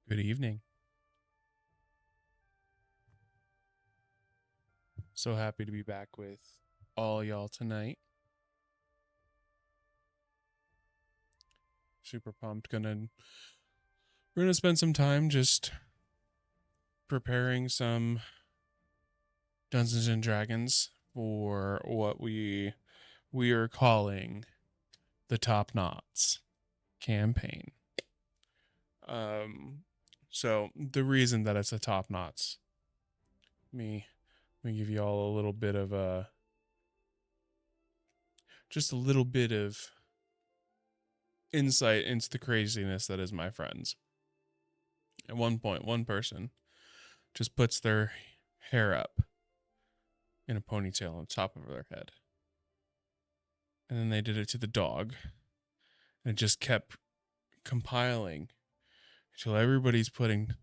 Good evening. So happy to be back with all y'all tonight. Super pumped. We're gonna spend some time just preparing some Dungeons and Dragons for what we are calling the TopKnots campaign. Um so the reason that it's a TopKnots, me let me give you all a little bit of just a little bit of insight into the craziness that is my friends. At one point, one person just puts their hair up in a ponytail on top of their head. And then they did it to the dog. And it just kept compiling until everybody's putting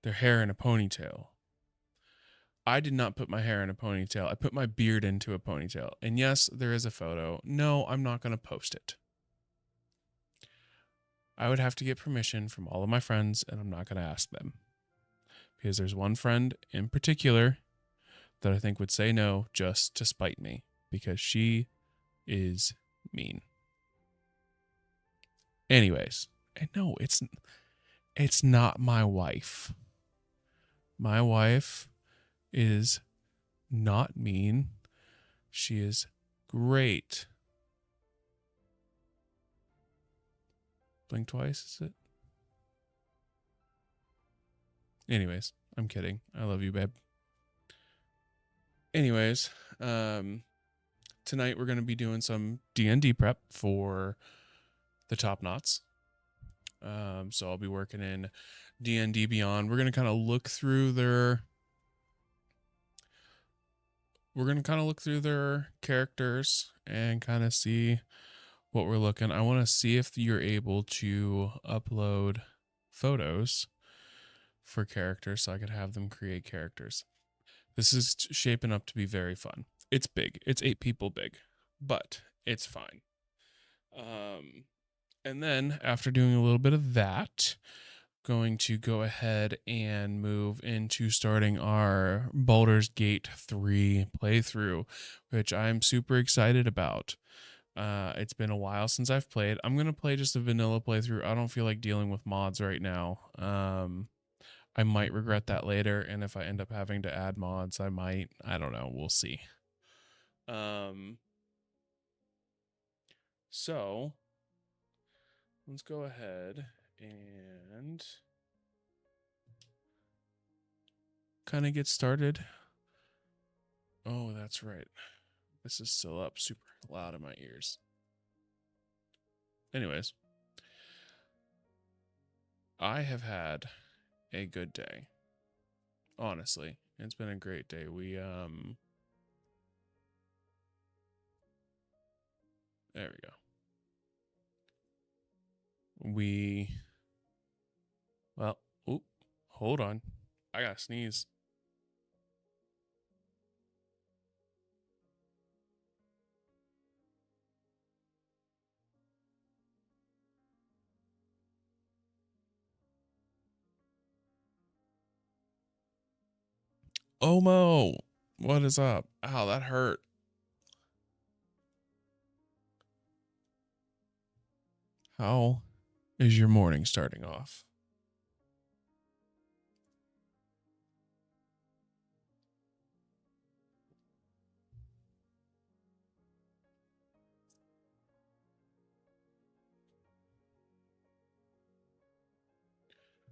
their hair in a ponytail. I did not put my hair in a ponytail. I put my beard into a ponytail. And yes, there is a photo. No, I'm not going to post it. I would have to get permission from all of my friends, and I'm not going to ask them. Because there's one friend in particular that I think would say no just to spite me, because she is mean. Anyways, and no, it's not my wife. My wife is not mean. She is great. Blink twice, is it? Anyways, I'm kidding. I love you, babe. Anyways, tonight we're going to be doing some D&D prep for the TopKnots. So I'll be working in D&D Beyond. We're going to kind of look through their characters and kind of see what we're looking. I want to see if you're able to upload photos for characters so I could have them create characters. This is shaping up to be very fun. It's big. It's 8 people big, but it's fine. And then after doing a little bit of that, going to go ahead and move into starting our Baldur's Gate 3 playthrough, which I'm super excited about. It's been a while since I've played. I'm going to play just a vanilla playthrough. I don't feel like dealing with mods right now. I might regret that later, and if I end up having to add mods, I might. I don't know. We'll see. So let's go ahead and kind of get started. Oh, that's right. This is still up super loud in my ears. Anyways, I have had a good day. Honestly, it's been a great day. There we go. Well, oop, hold on. I gotta sneeze. Omo, what is up? Ow, that hurt. How is your morning starting off?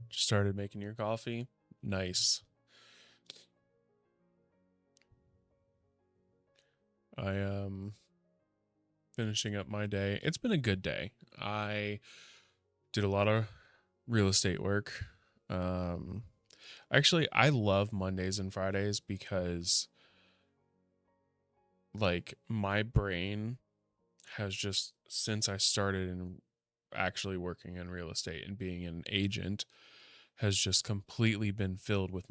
Just started making your coffee? Nice. I finishing up my day. It's been a good day. I did a lot of real estate work. Actually, I love Mondays and Fridays because like my brain has just, since I started in actually working in real estate and being an agent, has just completely been filled with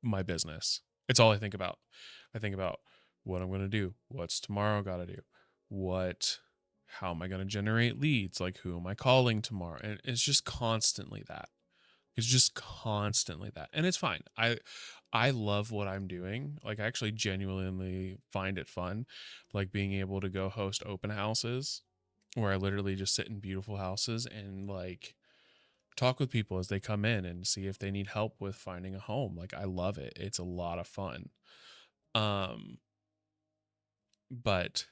my business. It's all I think about. I think about what I'm going to do, what's tomorrow got to do, how am I going to generate leads, like who am I calling tomorrow, and it's just constantly that. It's just constantly that. And it's fine. I love what I'm doing. Like I actually genuinely find it fun. Like being able to go host open houses where I literally just sit in beautiful houses and like talk with people as they come in and see if they need help with finding a home. Like I love it. It's a lot of fun. Um but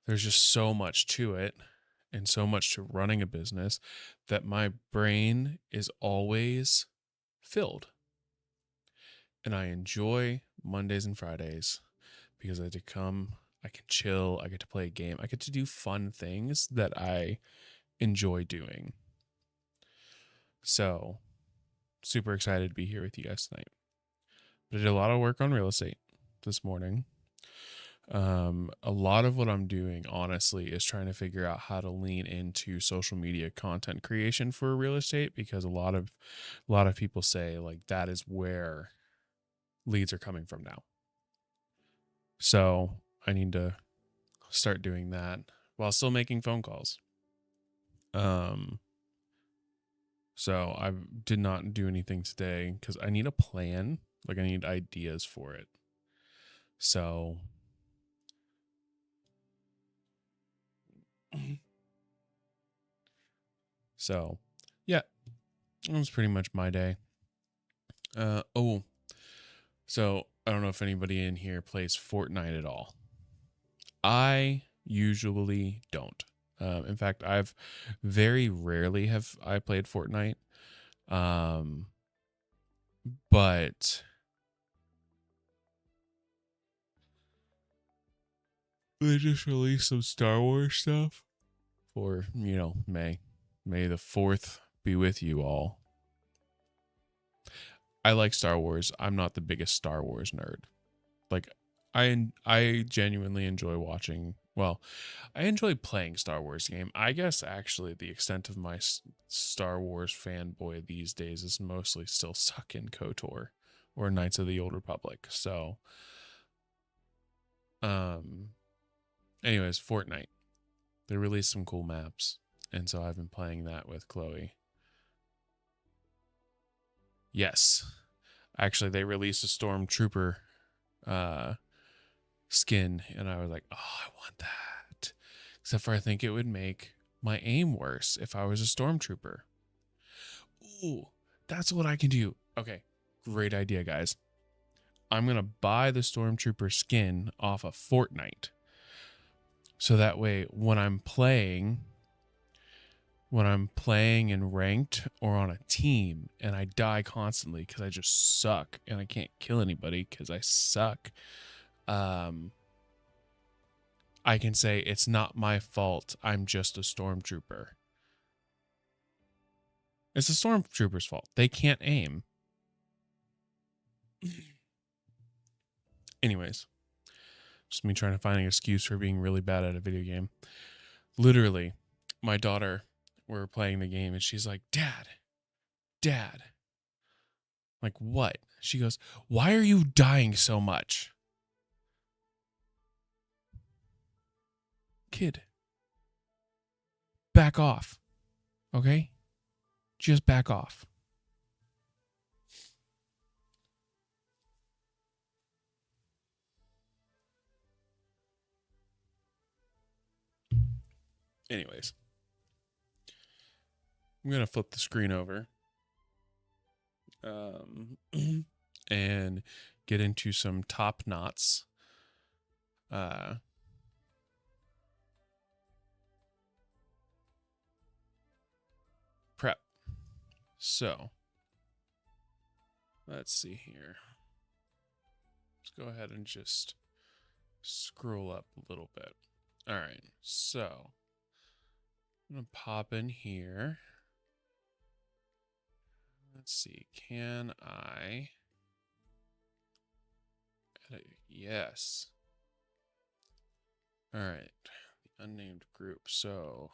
there's just so much to it and so much to running a business that my brain is always filled. And I enjoy Mondays and Fridays because I get to come, I can chill, I get to play a game, I get to do fun things that I enjoy doing. So, super excited to be here with you guys tonight. But I did a lot of work on real estate this morning. A lot of what I'm doing, honestly, is trying to figure out how to lean into social media content creation for real estate because a lot of people say like that is where leads are coming from now. So I need to start doing that while still making phone calls. So I did not do anything today because I need a plan. Like I need ideas for it. So yeah, that was pretty much my day. So I don't know if anybody in here plays Fortnite at all. I usually don't. In fact, I've very rarely have I played Fortnite. But they just released some Star Wars stuff for, May. May the 4th be with you all. I like Star Wars. I'm not the biggest Star Wars nerd. Like I genuinely enjoy watching, well, I enjoy playing Star Wars game. I guess actually the extent of my Star Wars fanboy these days is mostly still stuck in KOTOR or Knights of the Old Republic. So anyways, Fortnite. They released some cool maps, and so I've been playing that with Chloe. Yes. Actually, they released a Stormtrooper skin, and I was like, oh, I want that. Except for I think it would make my aim worse if I was a Stormtrooper. Ooh, that's what I can do. Okay, great idea, guys. I'm going to buy the Stormtrooper skin off of Fortnite. So that way, when I'm playing in ranked or on a team and I die constantly because I just suck and I can't kill anybody because I suck, I can say it's not my fault. I'm just a stormtrooper. It's the stormtrooper's fault. They can't aim. Anyways, just me trying to find an excuse for being really bad at a video game. Literally, my daughter, we were playing the game and she's like, Dad. Like, what? She goes, why are you dying so much? Kid, back off. Okay? Just back off. Anyways, I'm going to flip the screen over and get into some TopKnots prep. So, let's see here. Let's go ahead and just scroll up a little bit. All right, so I'm going to pop in here. Let's see, can I edit? Yes. All right, the unnamed group. So,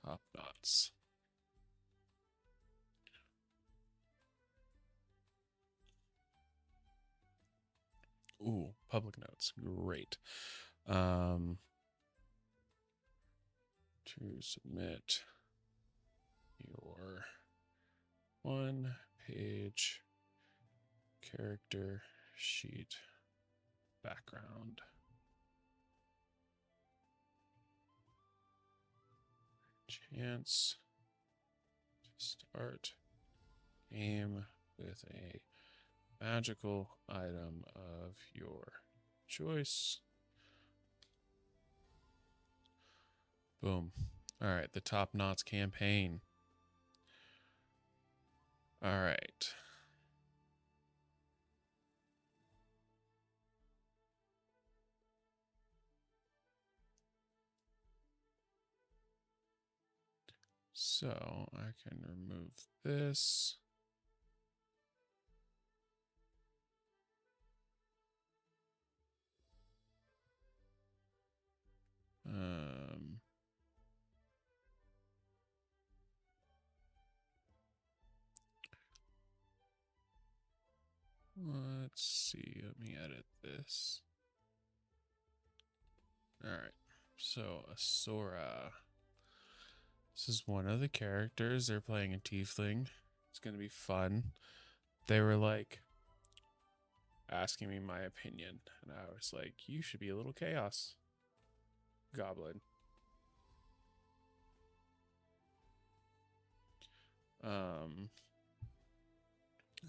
TopKnots. Ooh, public notes. Great. To submit your 1 page character sheet background. Chance to start game with a magical item of your choice. Boom. All right, the TopKnots campaign. All right. So I can remove this. Let's see. Let me edit this. All right. So Asura. This is one of the characters. They're playing a tiefling. It's gonna be fun. They were like asking me my opinion, and I was like, "You should be a little chaos goblin."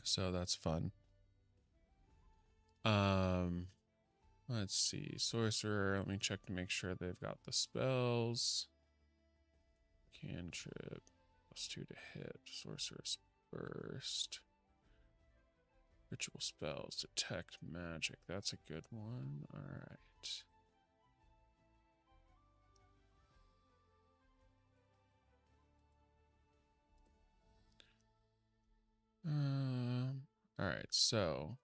So that's fun. Let's see. Sorcerer. Let me check to make sure they've got the spells. Cantrip. +2 to hit. Sorcerer's Burst. Ritual spells. Detect magic. That's a good one. Alright. Alright, so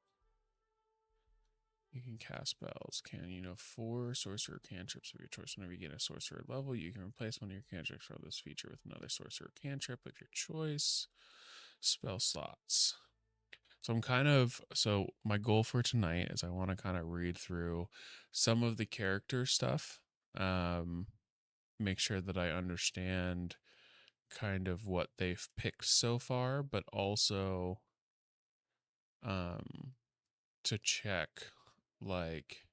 you can cast spells. You know 4 sorcerer cantrips of your choice. Whenever you get a sorcerer level, you can replace one of your cantrips from this feature with another sorcerer cantrip of your choice. Spell slots. So so my goal for tonight is I want to kind of read through some of the character stuff. Make sure that I understand kind of what they've picked so far, but also to check like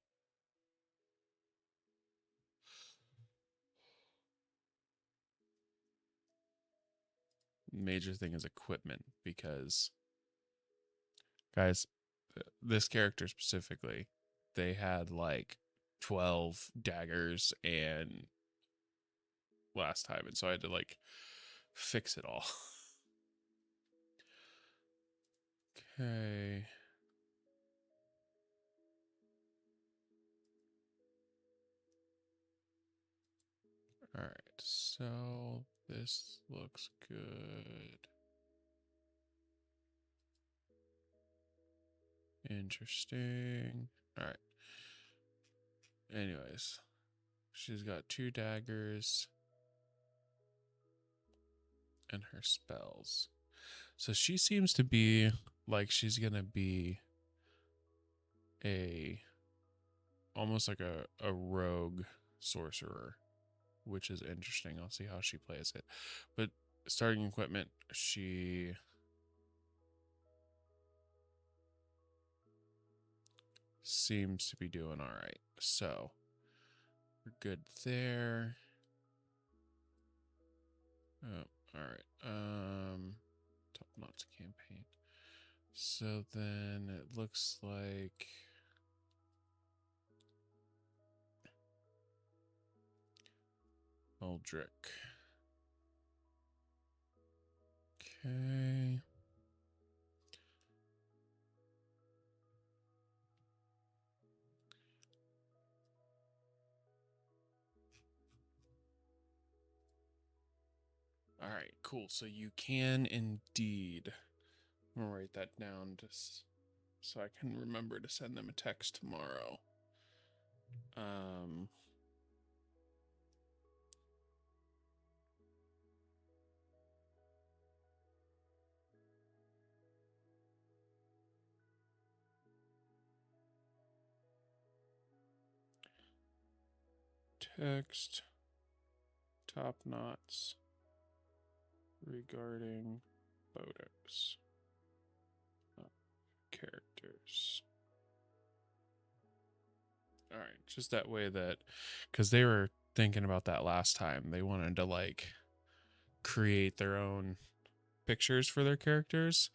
major thing is equipment, because guys, this character specifically, they had like 12 daggers and last time, and so I had to like fix it all. Okay. All right. So this looks good. Interesting. All right. Anyways, she's got 2 daggers and her spells. So she seems to be like she's going to be a almost like a rogue sorcerer, which is interesting. I'll see how she plays it. But starting equipment, she seems to be doing all right. So we're good there. Oh, all right. TopKnots campaign. So then it looks like Aldrich. Okay. All right, cool. So you can indeed. I'm gonna write that down just so I can remember to send them a text tomorrow. Um, Text TopKnots regarding photos of characters. All right, just that way that, because they were thinking about that last time. They wanted to like create their own pictures for their characters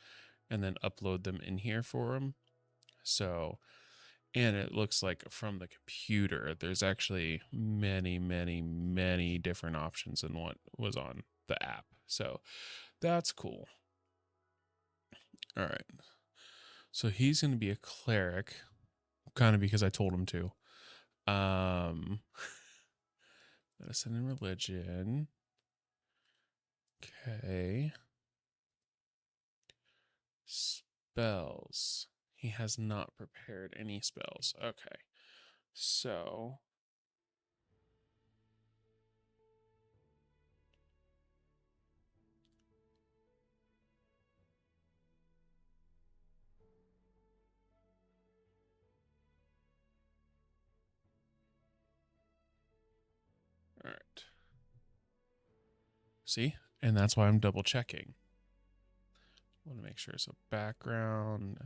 and then upload them in here for them. So, and it looks like from the computer, there's actually many, many, many different options than what was on the app. So that's cool. All right. So he's going to be a cleric, kind of because I told him to. Medicine and religion. Okay. Spells. He has not prepared any spells. Okay. So. All right. See? And that's why I'm double checking. I want to make sure it's a background.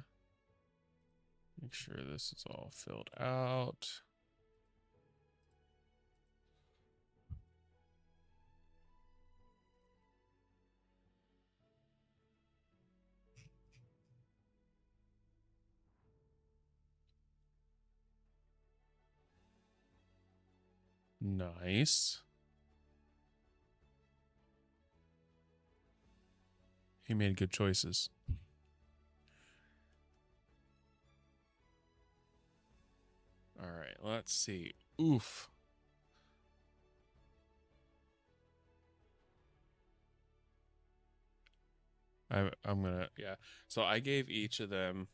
Make sure this is all filled out. Nice. He made good choices. All right, let's see. Oof. I'm gonna, yeah. So I gave each of them.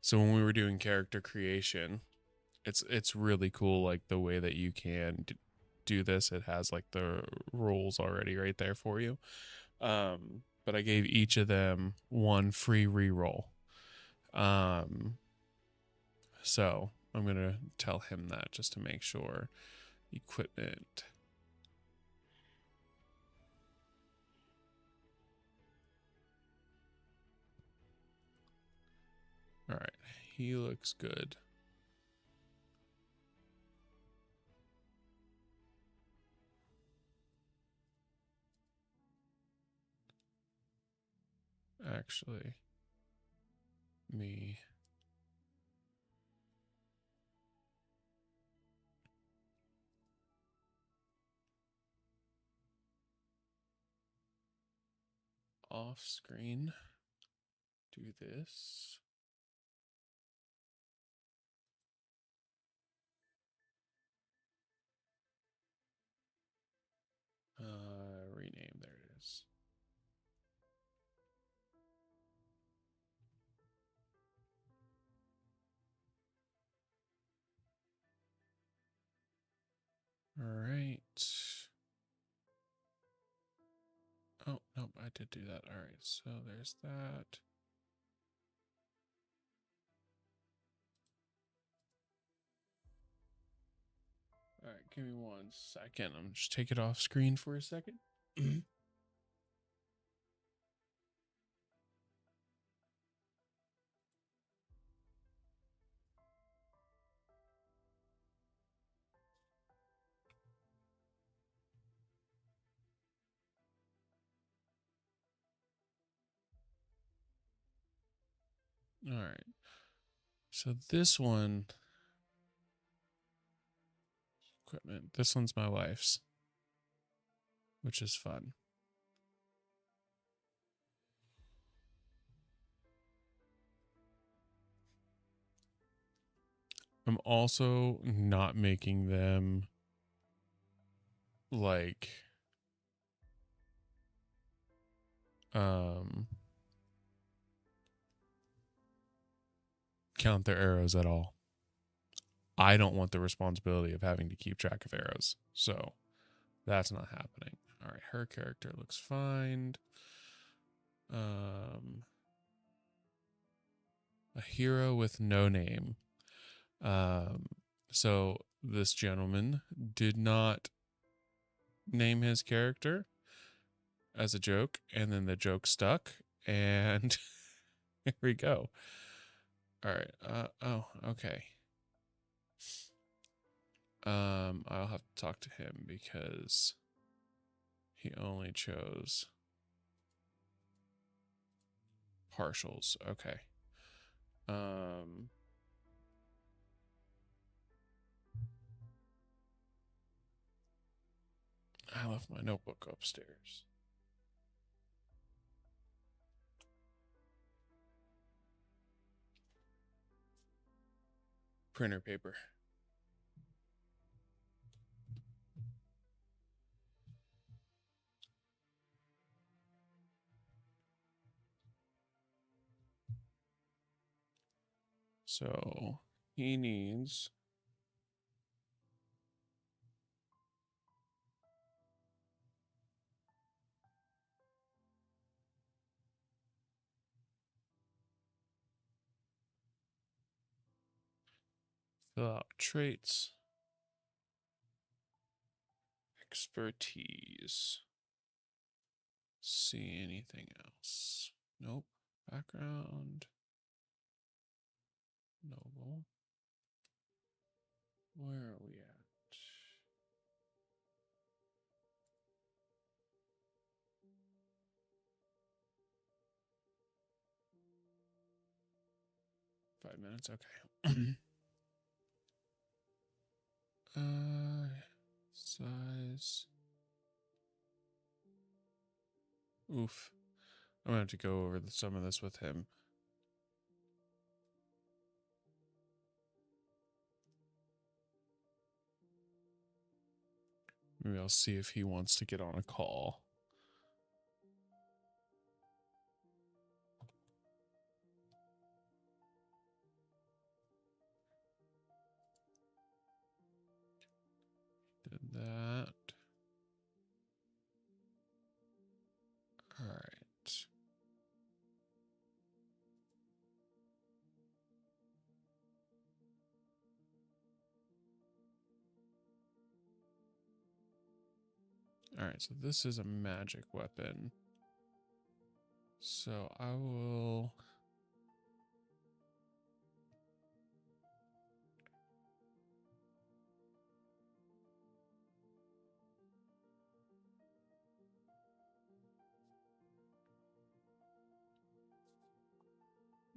So when we were doing character creation, it's really cool, like the way that you can do this. It has like the rules already right there for you. But I gave each of them one free reroll. So I'm gonna tell him that just to make sure. Equipment. All right, he looks good. Actually, me. Off screen. Do this. Rename. There it is. All right. Oh, nope, I did do that. All right, so there's that. All right, give me 1 second. I'm just take it off screen for a second. All right. So this one, equipment. This one's my wife's, which is fun. I'm also not making them like count their arrows at all. I don't want the responsibility of having to keep track of arrows. So that's not happening. All right, her character looks fine. Um, a hero with no name. Um, so this gentleman did not name his character as a joke, and then the joke stuck, and here we go. All right. Oh, okay. I'll have to talk to him because he only chose partials. Okay. I left my notebook upstairs. Printer paper. So he needs fill out traits, expertise. See anything else? Nope. Background. Noble. Where are we at? Five minutes. Okay. Size. Oof. I'm gonna have to go over some of this with him. Maybe I'll see if he wants to get on a call. Did that. All right. All right, so this is a magic weapon. So I will...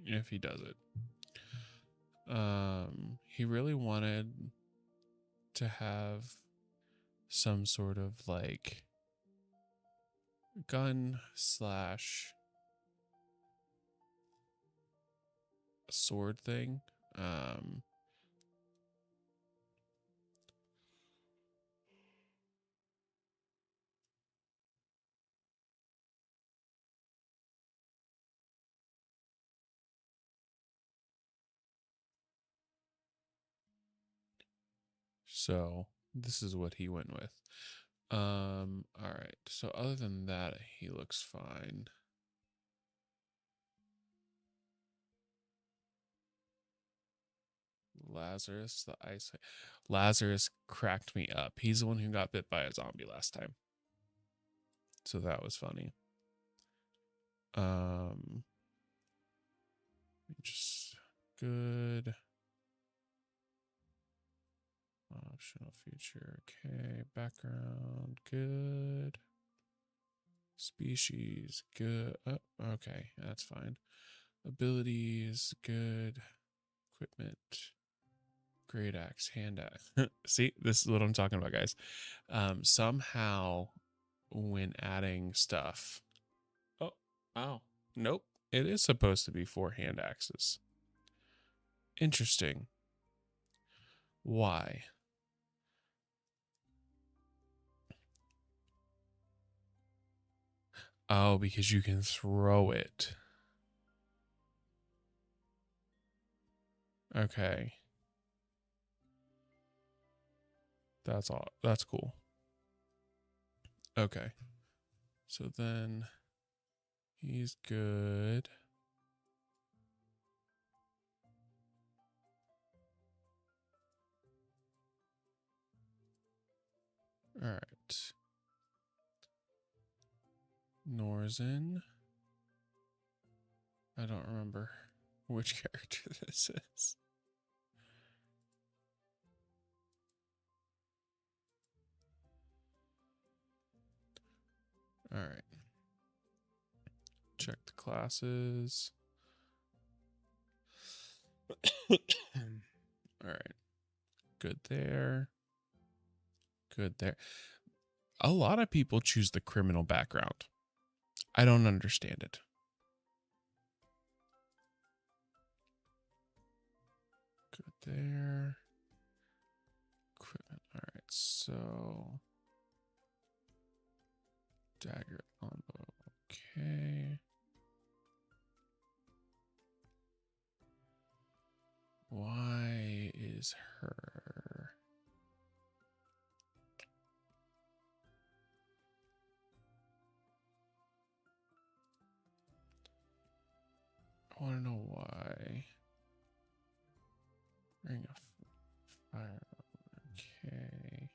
if he does it. He really wanted to have some sort of like gun slash sword thing. So this is what he went with. All right. So other than that, he looks fine. Lazarus, the ice. Lazarus cracked me up. He's the one who got bit by a zombie last time. So that was funny. Just good. Optional feature. Okay. Background. Good. Species. Good. Oh, okay. That's fine. Abilities. Good. Equipment. Great axe. Hand axe. See, this is what I'm talking about, guys. Somehow, when adding stuff. Oh. Nope. It is supposed to be 4 hand axes. Interesting. Why? Oh, because you can throw it. Okay. That's all. That's cool. Okay. So then He's good. All right. Norzen. I don't remember which character this is. All right. Check the classes. All right. Good there. Good there. A lot of people choose the criminal background. I don't understand it. Good there. Equipment. All right. So dagger longbow. Okay. Why is her? I want to know why. Ring of fire. Okay.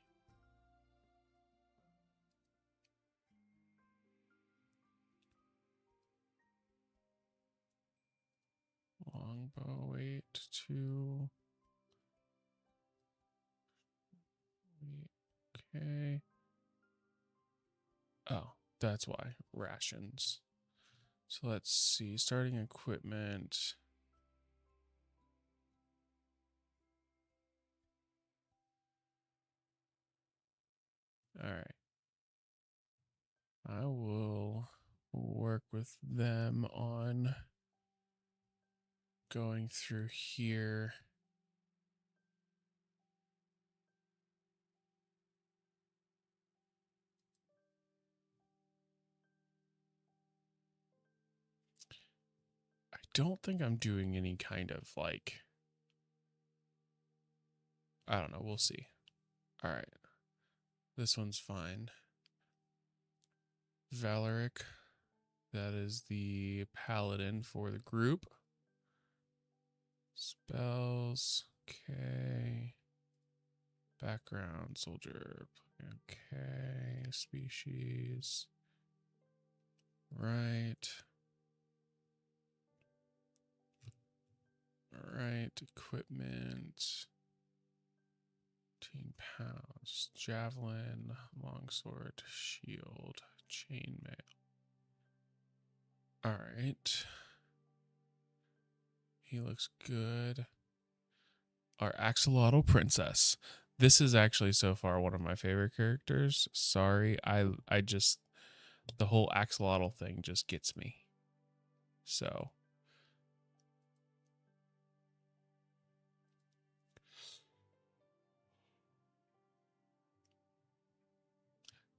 Longbow, wait, 2. Okay. Oh, that's why. Rations. So let's see. Starting equipment. All right. I will work with them on going through here. I don't think I'm doing any kind of like, I don't know. We'll see. All right. This one's fine. Valeric. That is the paladin for the group. Spells. Okay. Background. Soldier. Okay. Species. Right. All right. Equipment. 15 pounds. Javelin. Longsword. Shield. Chainmail. All right. He looks good. Our axolotl princess. This is actually so far one of my favorite characters. Sorry, I just the whole axolotl thing just gets me. So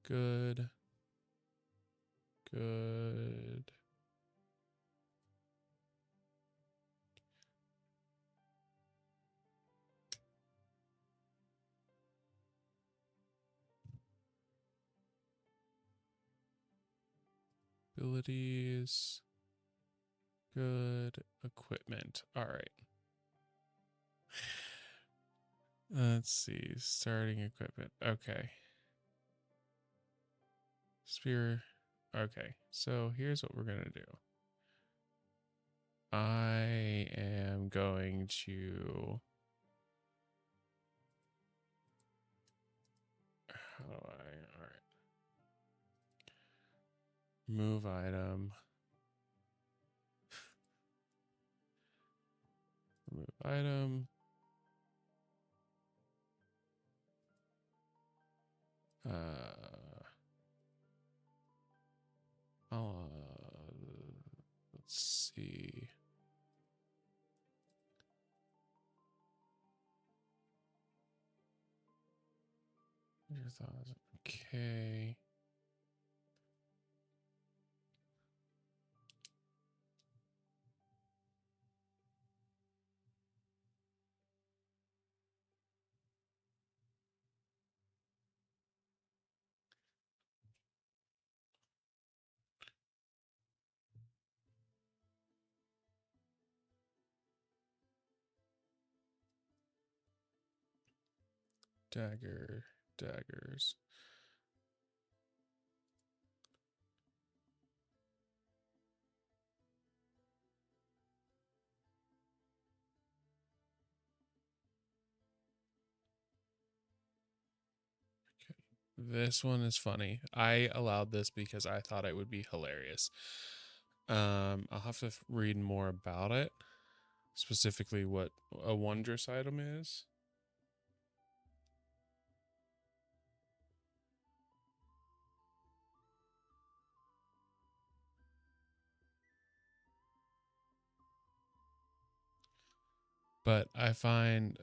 good. Good. Abilities. Good. Equipment. All right. Let's see. Starting equipment. Okay. Spear. Okay. So here's what we're going to do. I am going to. How do I? All right. Move item. Remove item. Let's see. Okay. daggers. This one is funny. I allowed this because I thought it would be hilarious. I'll have to read more about it, specifically what a wondrous item is. But I find,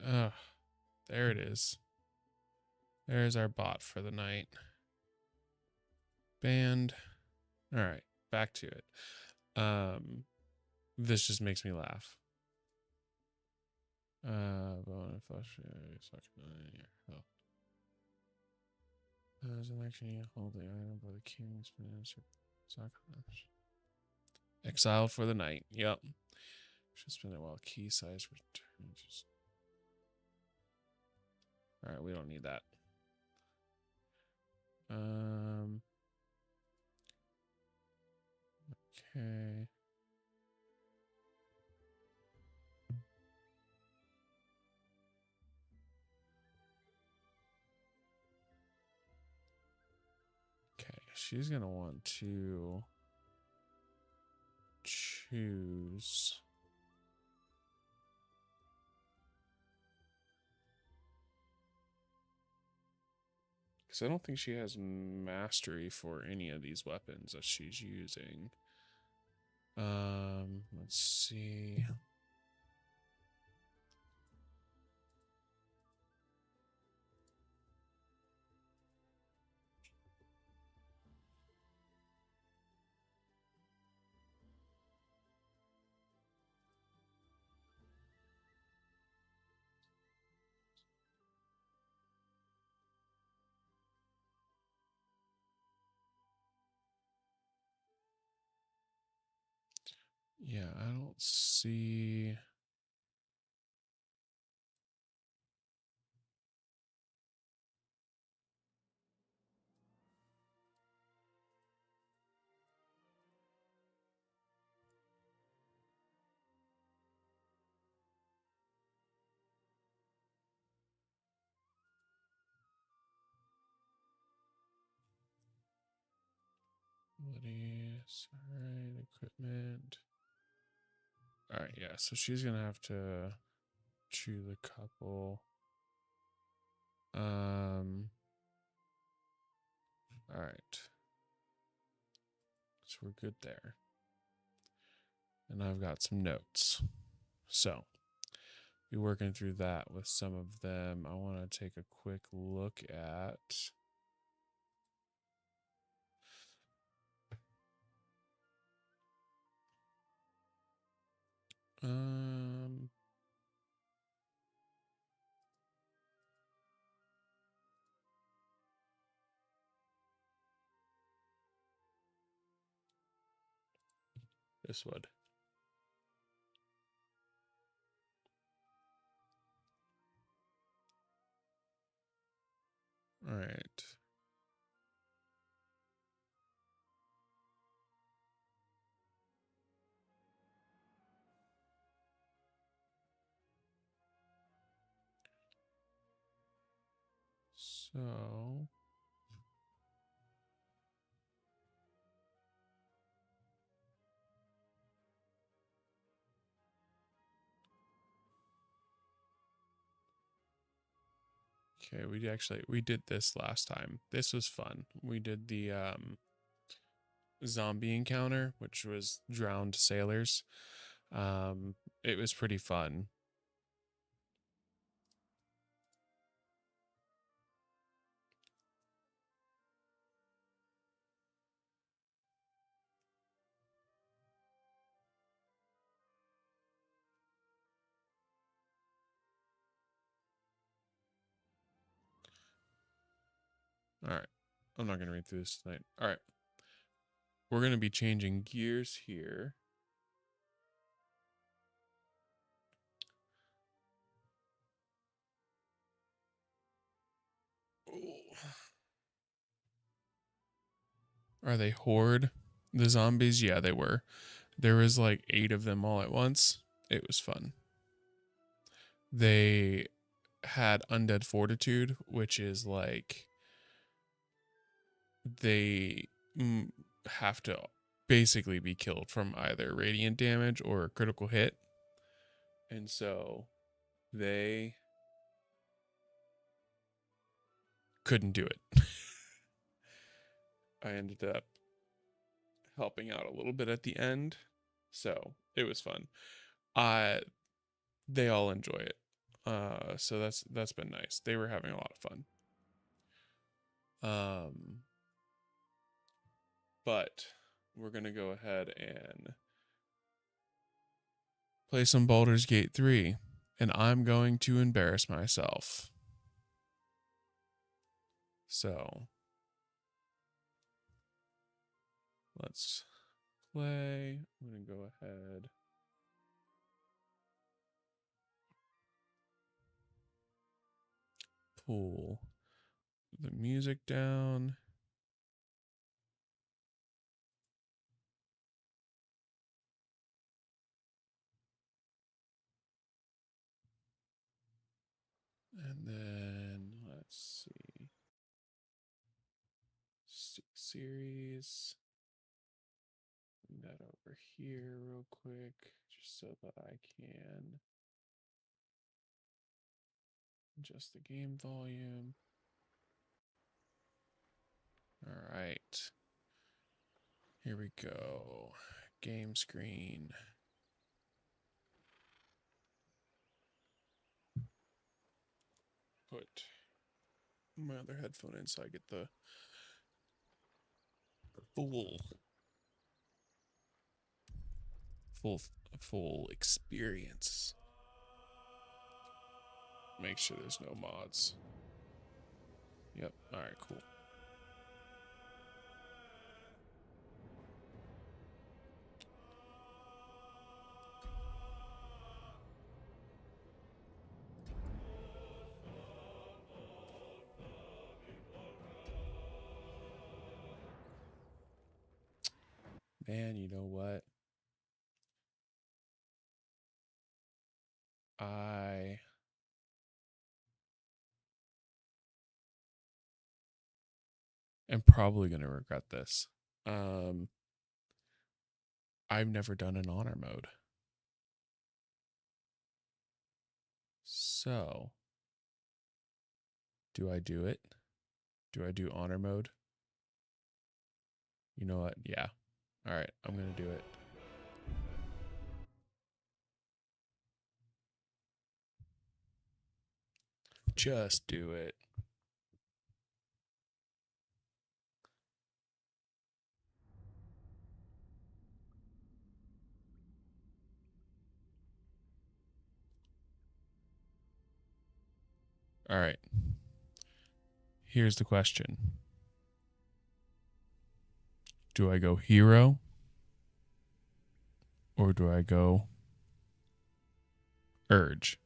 there it is. There's our bot for the night. Banned. All right, back to it. This just makes me laugh. Bone and flesh. Oh. As an action, you hold the item by the king's minister. Exiled for the night. Yep. Should spend it while key size returns. All right, we don't need that. Okay. Okay, she's gonna want to choose. Because I don't think she has mastery for any of these weapons that she's using. Let's see. Yeah, I don't see. What is alright? Equipment. All right, yeah. So she's gonna have to choose a couple. All right. So we're good there. And I've got some notes. So be working through that with some of them. I want to take a quick look at this one. All right. So okay, we did this last time. This was fun. We did the zombie encounter, which was drowned sailors. It was pretty fun. All right. I'm not going to read through this tonight. All right. We're going to be changing gears here. Are they horde? The zombies? Yeah, they were. There was like 8 of them all at once. It was fun. They had undead fortitude, which is like they have to basically be killed from either radiant damage or a critical hit. And so they couldn't do it. I ended up helping out a little bit at the end. So it was fun. They all enjoy it. So that's been nice. They were having a lot of fun. But we're gonna go ahead and play some Baldur's Gate 3, and I'm going to embarrass myself. So let's play. I'm gonna go ahead. Pull the music down. And then let's see. Series. Bring that over here real quick, just so that I can adjust the game volume. All right. Here we go. Game screen. Put my other headphone in so I get the full experience. Make sure there's no mods. Yep. All right, cool. Man, you know what? I am probably going to regret this. I've never done an honor mode. So, do I do it? Do I do honor mode? You know what? Yeah. All right, I'm going to do it. Just do it. All right. Here's the question. Do I go hero or do I go urge?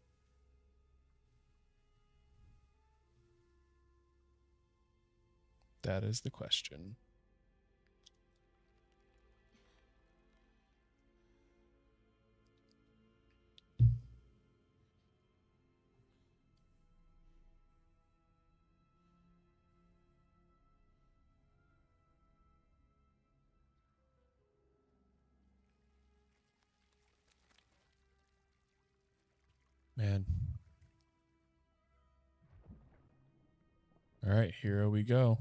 That is the question. Man. All right, hero we go.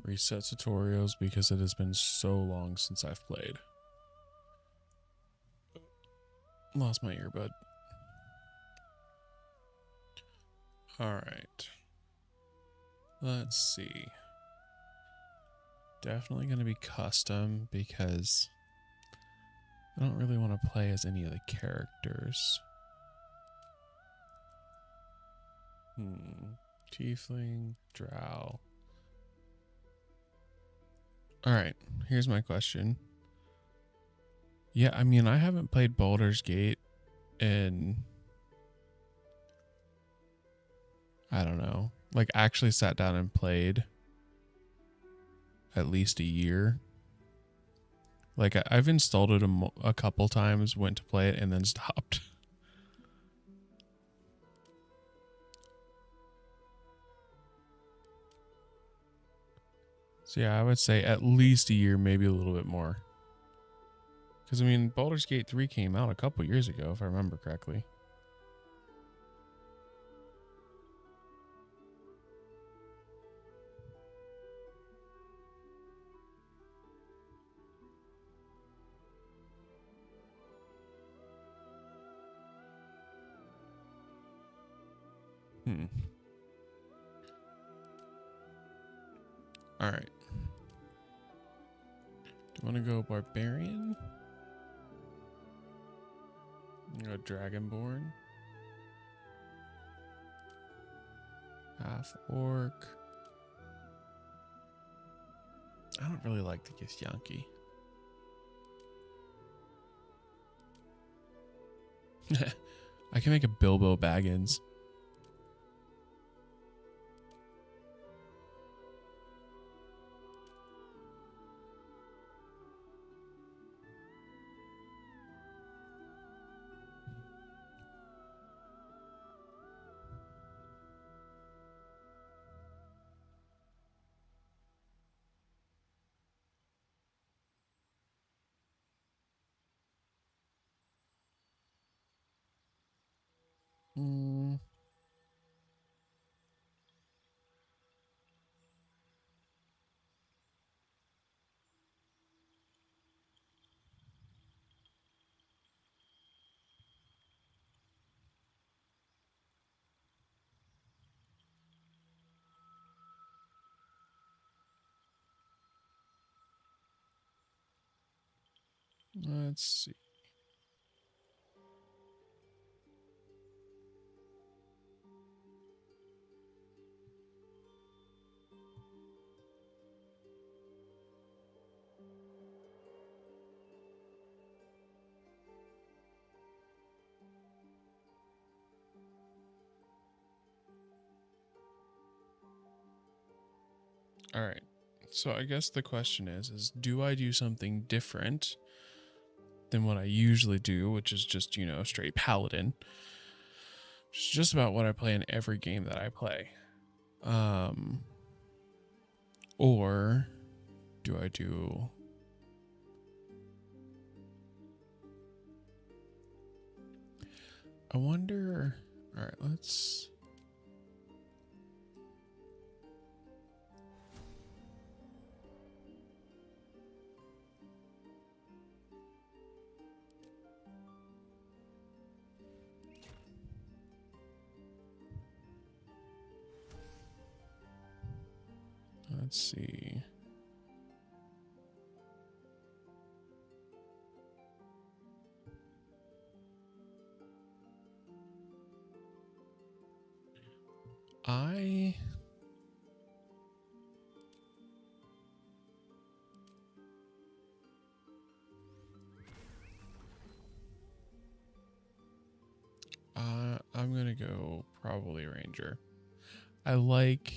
Reset tutorials because it has been so long since I've played. Lost my earbud. Alright. Let's see. Definitely going to be custom because I don't really want to play as any of the characters. Tiefling, Drow. Alright, here's my question. Yeah, I mean, I haven't played Baldur's Gate in, I don't know, like actually sat down and played at least a year. Like I've installed it a couple times, went to play it, and then stopped. So yeah, I would say at least a year, maybe a little bit more. Because I mean, Baldur's Gate 3 came out a couple years ago, if I remember correctly. All right. Do you want to go Barbarian? Go Dragonborn. Half Orc. I don't really like the Githyanki. I can make a Bilbo Baggins. Let's see. All right. So I guess the question is do I do something different than what I usually do, which is just, you know, straight paladin? It's just about what I play in every game that I play. Or do I do... I wonder... All right, let's... Let's see. I'm going to go probably Ranger. I like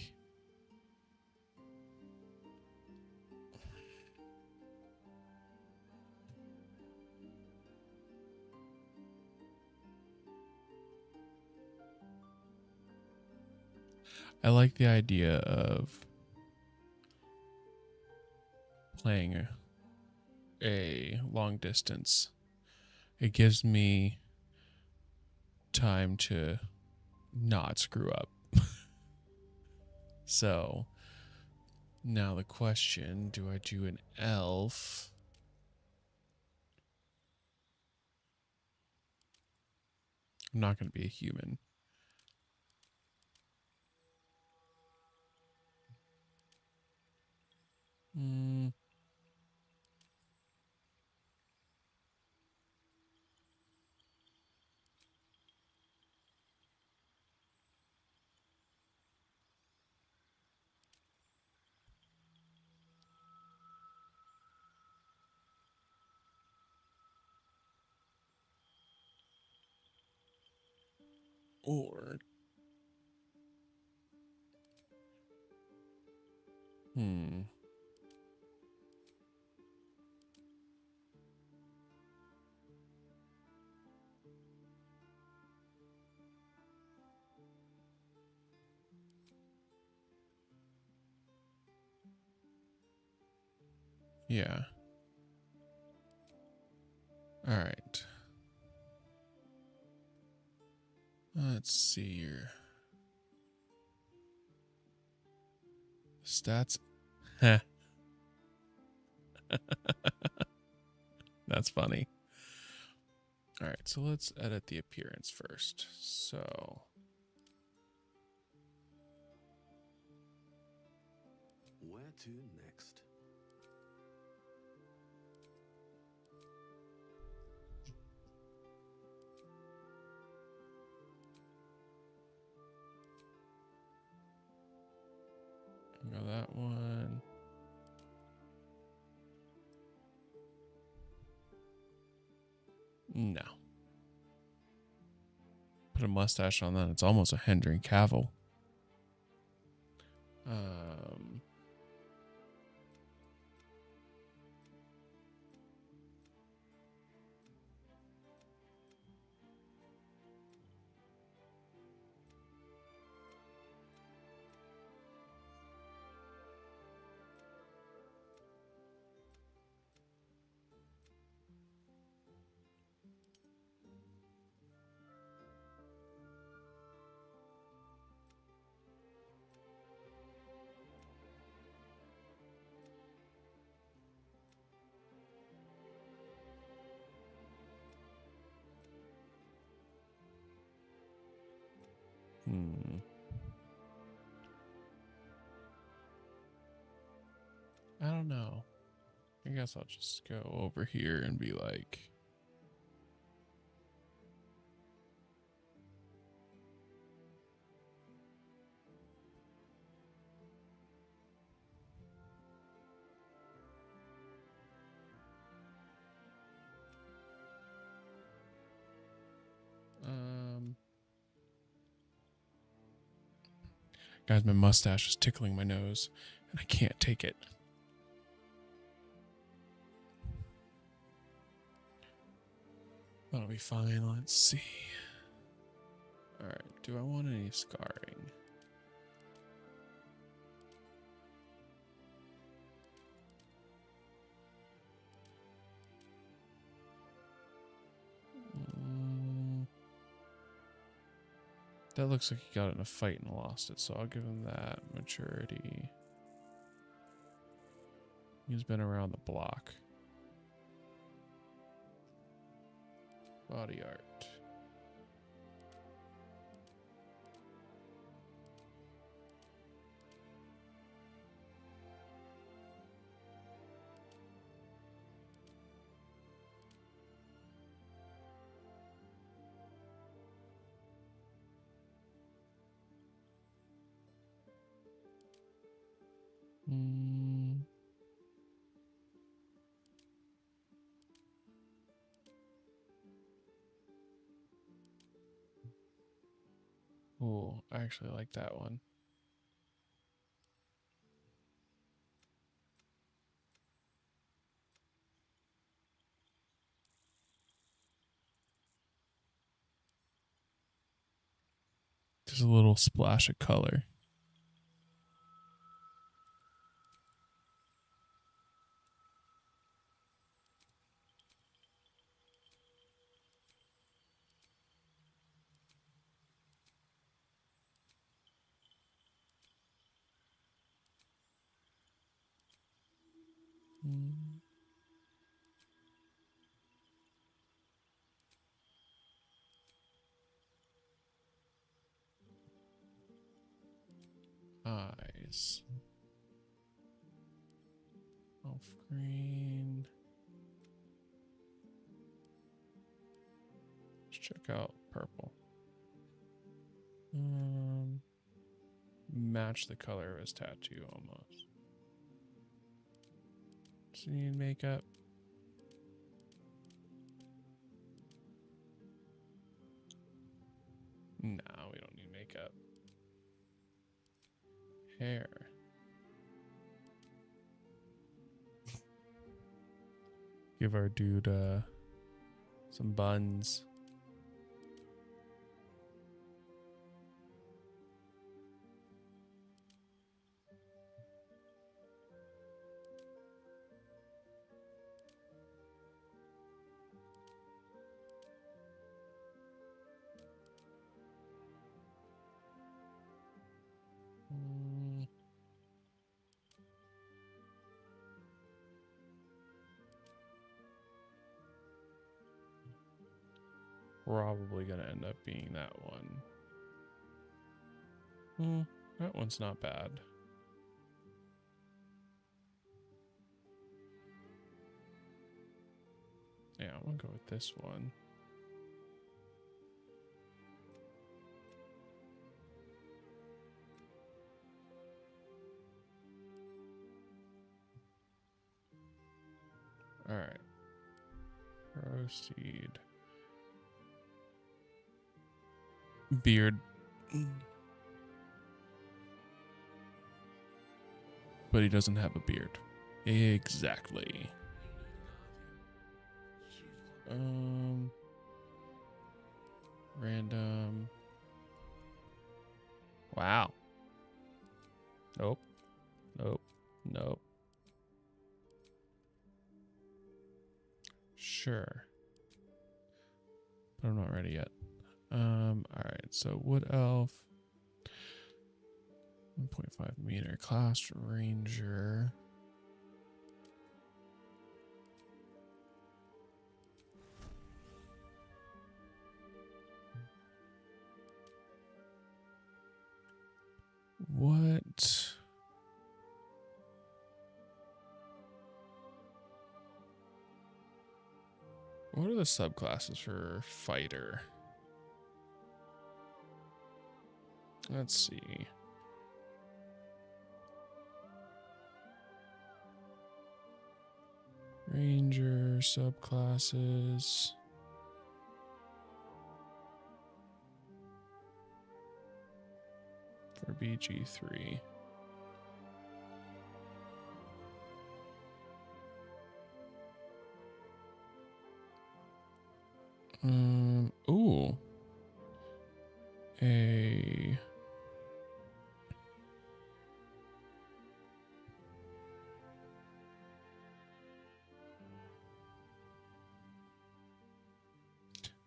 the idea of playing a long distance. It gives me time to not screw up. So Now the question, do I do an elf? I'm not going to be a human. Hmm. Or, yeah. All right. Let's see your stats. Heh. That's funny. All right, so let's edit the appearance first. So, Where to next? go that one. No. Put a mustache on that. It's almost a Henry Cavill. Um, hmm. I don't know. I guess I'll just go over here and be like, guys, my mustache is tickling my nose and I can't take it. That'll be fine. Let's see. All right. Do I want any scarring? That looks like he got in a fight and lost it, so I'll give him that. Maturity. He's been around the block. Body art. Mm. Oh, I actually like that one. Just a little splash of color. Eyes. Off green. Let's check out purple. Match the color of his tattoo almost. Does he need makeup? No, we don't need makeup. Hair. Give our dude some buns. Probably gonna end up being that one. That one's not bad. Yeah, I'm gonna go with this one. All right. Proceed. Beard. But he doesn't have a beard. Exactly. Random. Wow. Nope. Nope. Nope. Sure. But I'm not ready yet. Alright, so Wood Elf. 1.5 meter class ranger. What? What are the subclasses for fighter? Let's see. Ranger subclasses. For BG3. Ooh.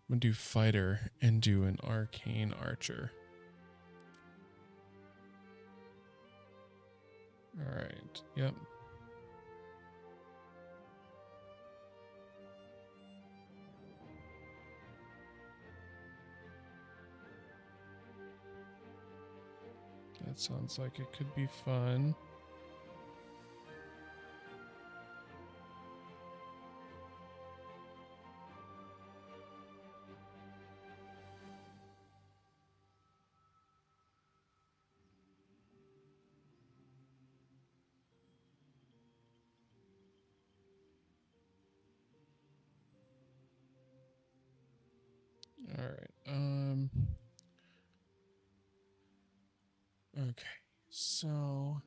I'm gonna do fighter and do an arcane archer. All right. Yep. That sounds like it could be fun. All right. Okay. So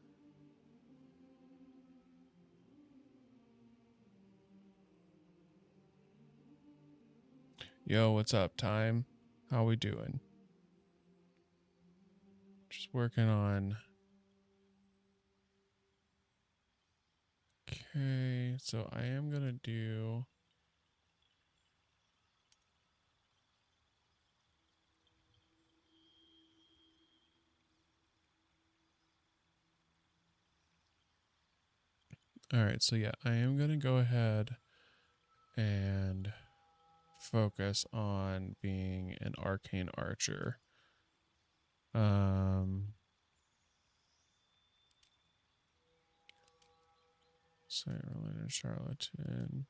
yo, what's up, time? How we doing? Just working on. Okay, so I am gonna do. All right, so yeah, I am going to go ahead and focus on being an arcane archer. Saint Related Charlatan.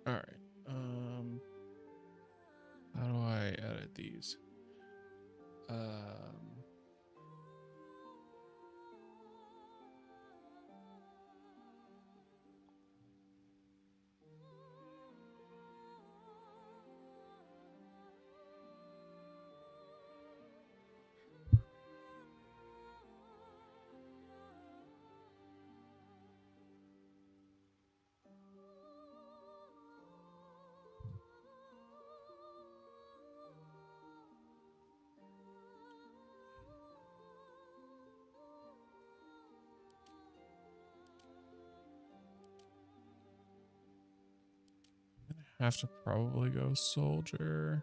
All right. How do I edit these? Have to probably go soldier.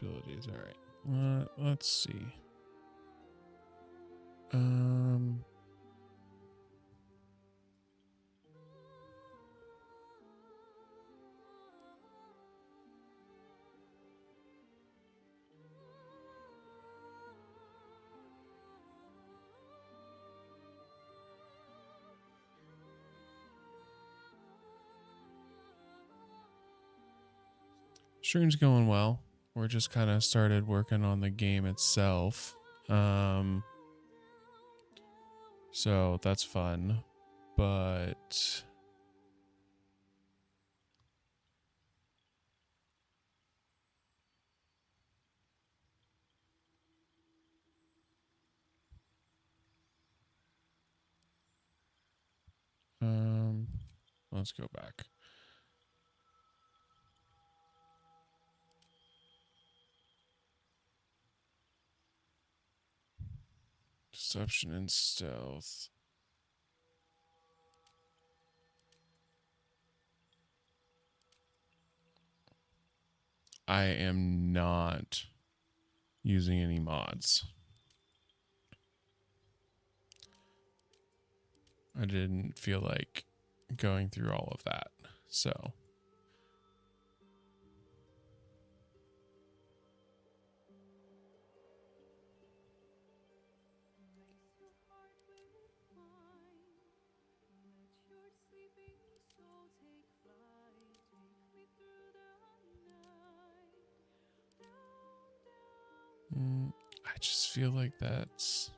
Abilities, all right. Let's see. Stream's going well. We're just kind of started working on the game itself. So that's fun. But let's go back. Deception and stealth. I am not using any mods. I didn't feel like going through all of that. So I just feel like that's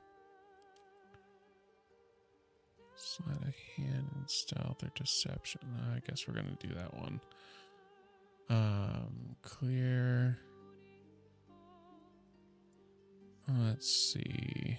sleight of hand and stealth or deception. I guess we're gonna do that one. Clear. Let's see.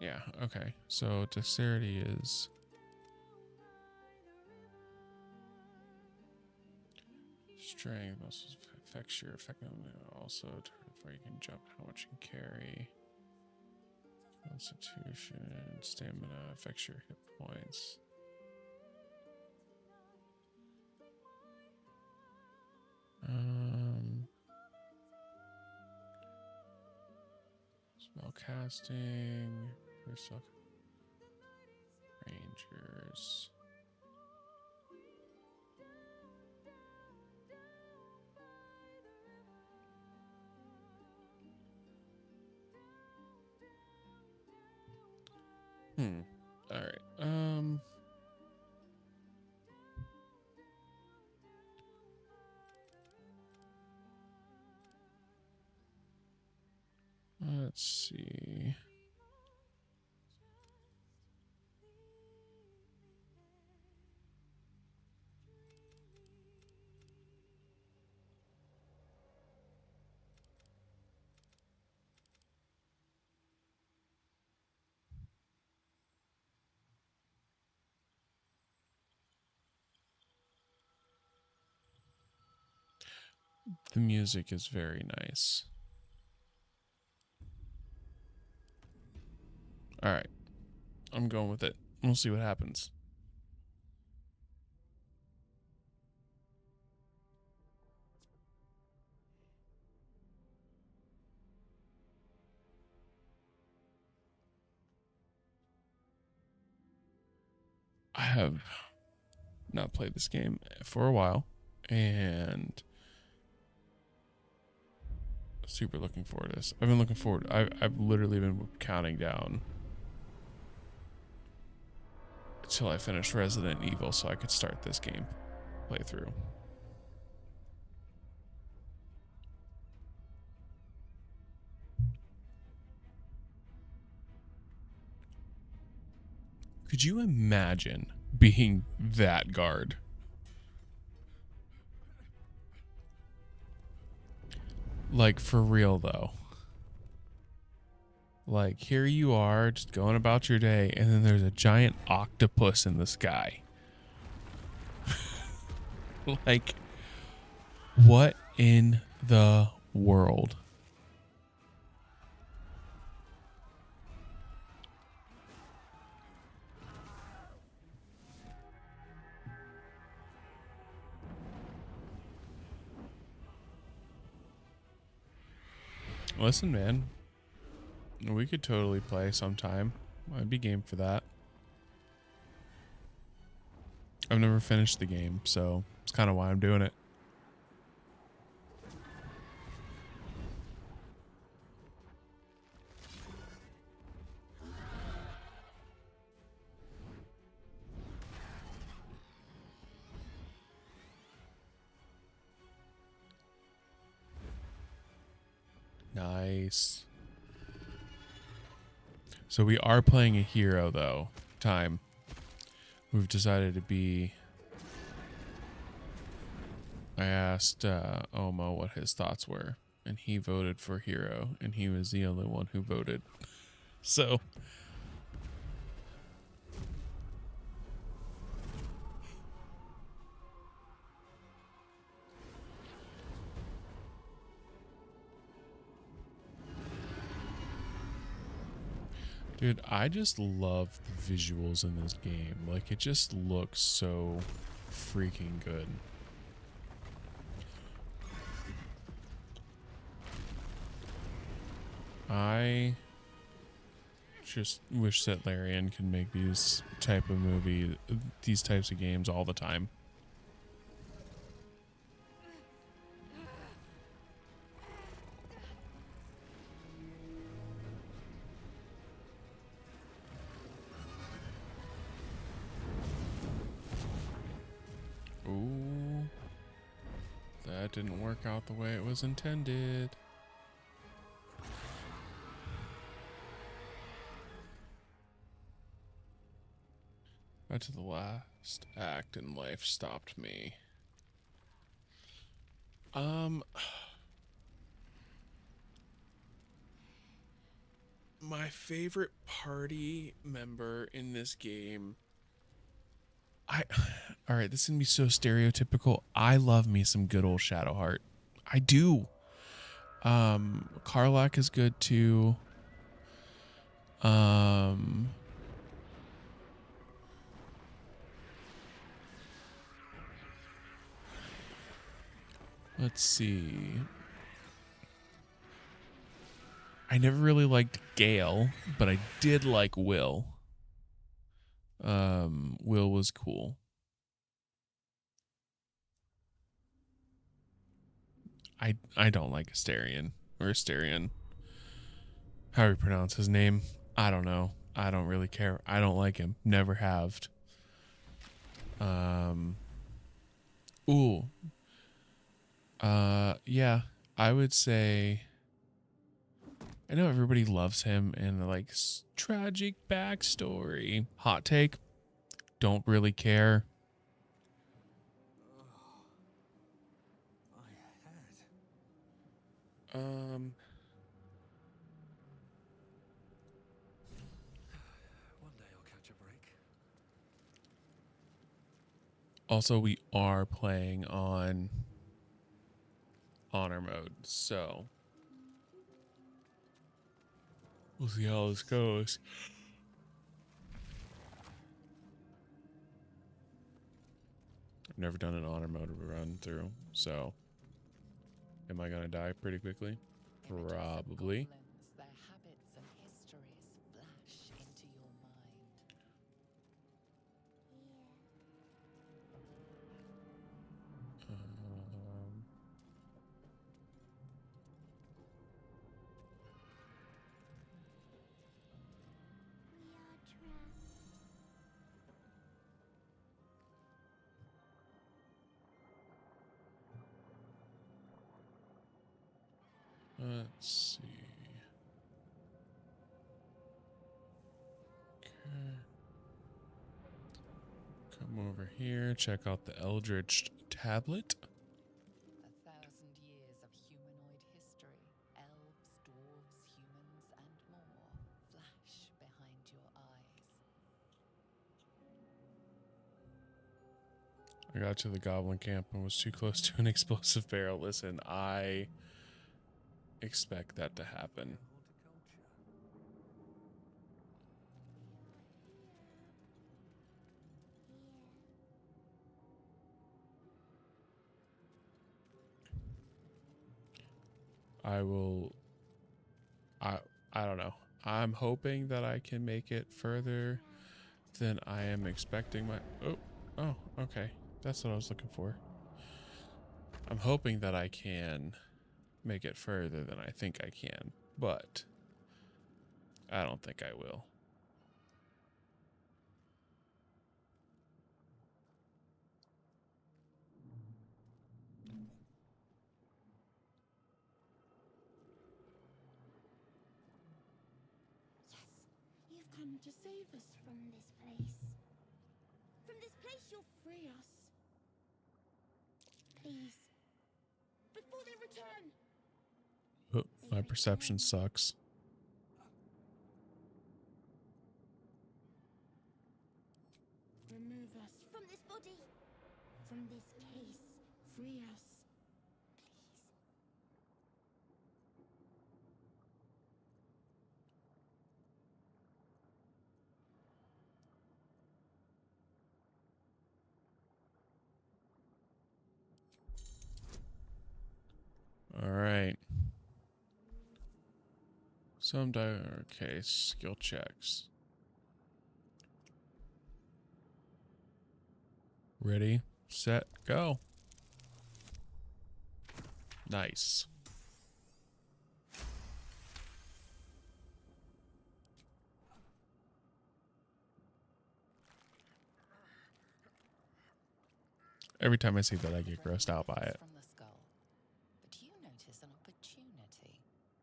Yeah, okay. So dexterity is strength, muscles affects your effectiveness. Also, before you can jump, how much you can carry. Constitution, stamina affects your hit points. Spell casting, yourself, rangers. The music is very nice. All right. I'm going with it. We'll see what happens. I have not played this game for a while, and super looking forward to this. I've been looking forward. I've literally been counting down until I finished Resident Evil so I could start this game playthrough. Could you imagine being that guard? Like, for real, though. Like, here you are, just going about your day, and then there's a giant octopus in the sky. Like, what in the world? Listen, man, we could totally play sometime. I'd be game for that. I've never finished the game, so it's kind of why I'm doing it. Nice. So we are playing a hero, though. Time. We've decided to be... I asked Omo what his thoughts were, and he voted for hero, and he was the only one who voted. So... Dude, I just love the visuals in this game. Like, it just looks so freaking good. I just wish that Larian could make these types of games all the time. Ooh, that didn't work out the way it was intended. Got to the last act and life stopped me. My favorite party member in this game. All right, this is gonna be so stereotypical. I love me some good old Shadowheart. I do. Karlach is good too. Let's see. I never really liked Gale, but I did like Will. Will was cool. I don't like Asterion or Asterion. How do you pronounce his name? I don't know. I don't really care. I don't like him. Never have. Ooh. Yeah. I would say. I know everybody loves him and like tragic backstory. Hot take. Don't really care. One day I'll catch a break. Also, we are playing on honor mode. So we'll see how this goes. I've never done an honor mode run through, so am I gonna die pretty quickly? Probably. Their habits and histories flash into your mind. Let's see. Okay. Come over here, check out the Eldritch tablet. 1,000 years of humanoid history, elves, dwarves, humans, and more flash behind your eyes. I got to the goblin camp and was too close to an explosive barrel. Listen, I expect that to happen. I don't know. I'm hoping that I can make it further than I am expecting oh, okay. That's what I was looking for. I'm hoping that I can make it further than I think I can, but I don't think I will. You've come to save us from this place. From this place, you'll free us. Please. Before they return. Oh, my perception sucks. Remove us from this body. From this case. Free us. Please. All right. Okay, skill checks. Ready, set, go. Nice. Every time I see that, I get grossed out by it. From the skull. But you notice an opportunity.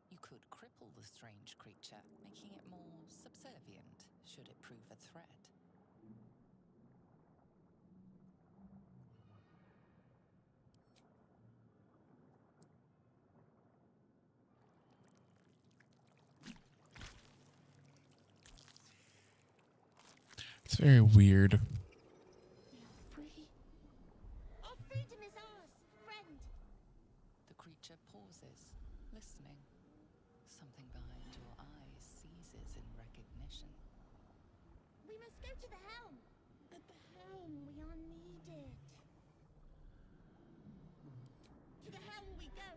You could cripple the strange creature, making it more subservient should it prove a threat. It's very weird. We are free. Our freedom is ours, friend. The creature pauses, listening. Something behind your eyes seizes in recognition. We must go to the helm. At the helm, we are needed. To the helm we go.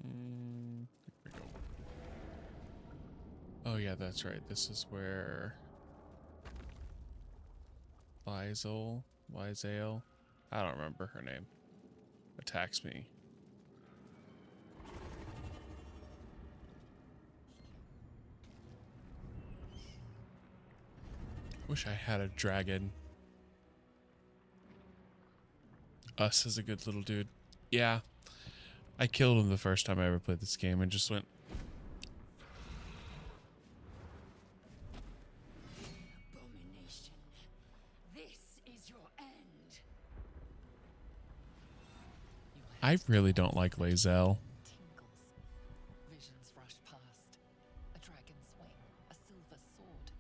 Here we go. Oh yeah, that's right. This is where Lizel, I don't remember her name, attacks me. Wish I had a dragon. Us is a good little dude. Yeah. I killed him the first time I ever played this game and just went. Abomination. This is your end. I really don't like Lae'zel. Tingles. Visions rush past. A dragon's wing, a silver sword,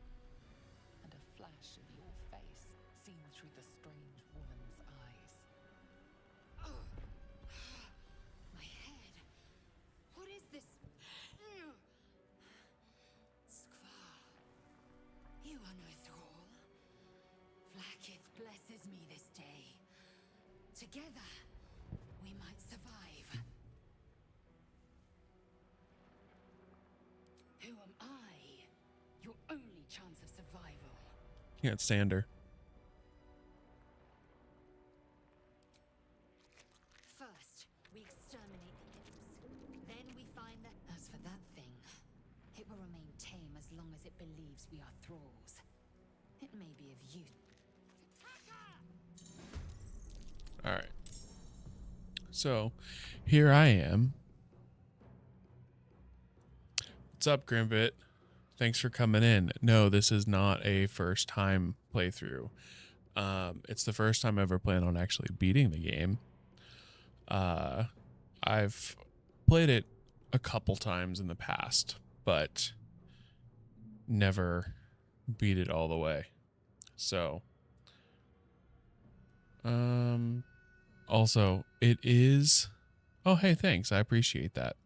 and a flash of your face seen through the strange woman's eyes. My head. What is this? Skvar. You are no thrall. Vlaakith blesses me this day. Together, we might survive. Who am I? Your only chance of survival. Can't stand her. First, we exterminate the imps. Then we find that. As for that thing, it will remain tame as long as it believes we are thralls. It may be of use. All right. So, here I am. What's up, Grimbit? Thanks for coming in. No, this is not a first time playthrough. It's the first time I ever plan on actually beating the game. I've played it a couple times in the past, but never beat it all the way. So, also, it is... Oh, hey, thanks. I appreciate that.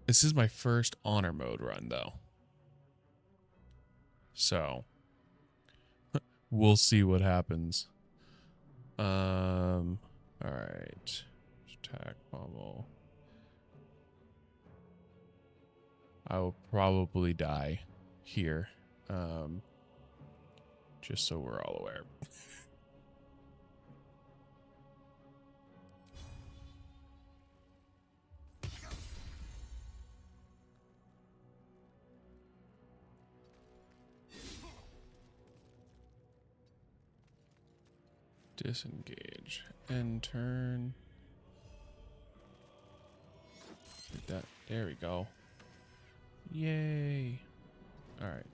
This is my first honor mode run, though. So, we'll see what happens. All right. Attack bubble. I will probably die here. Just so we're all aware. Disengage. End turn. Like that. There we go. Yay. All right.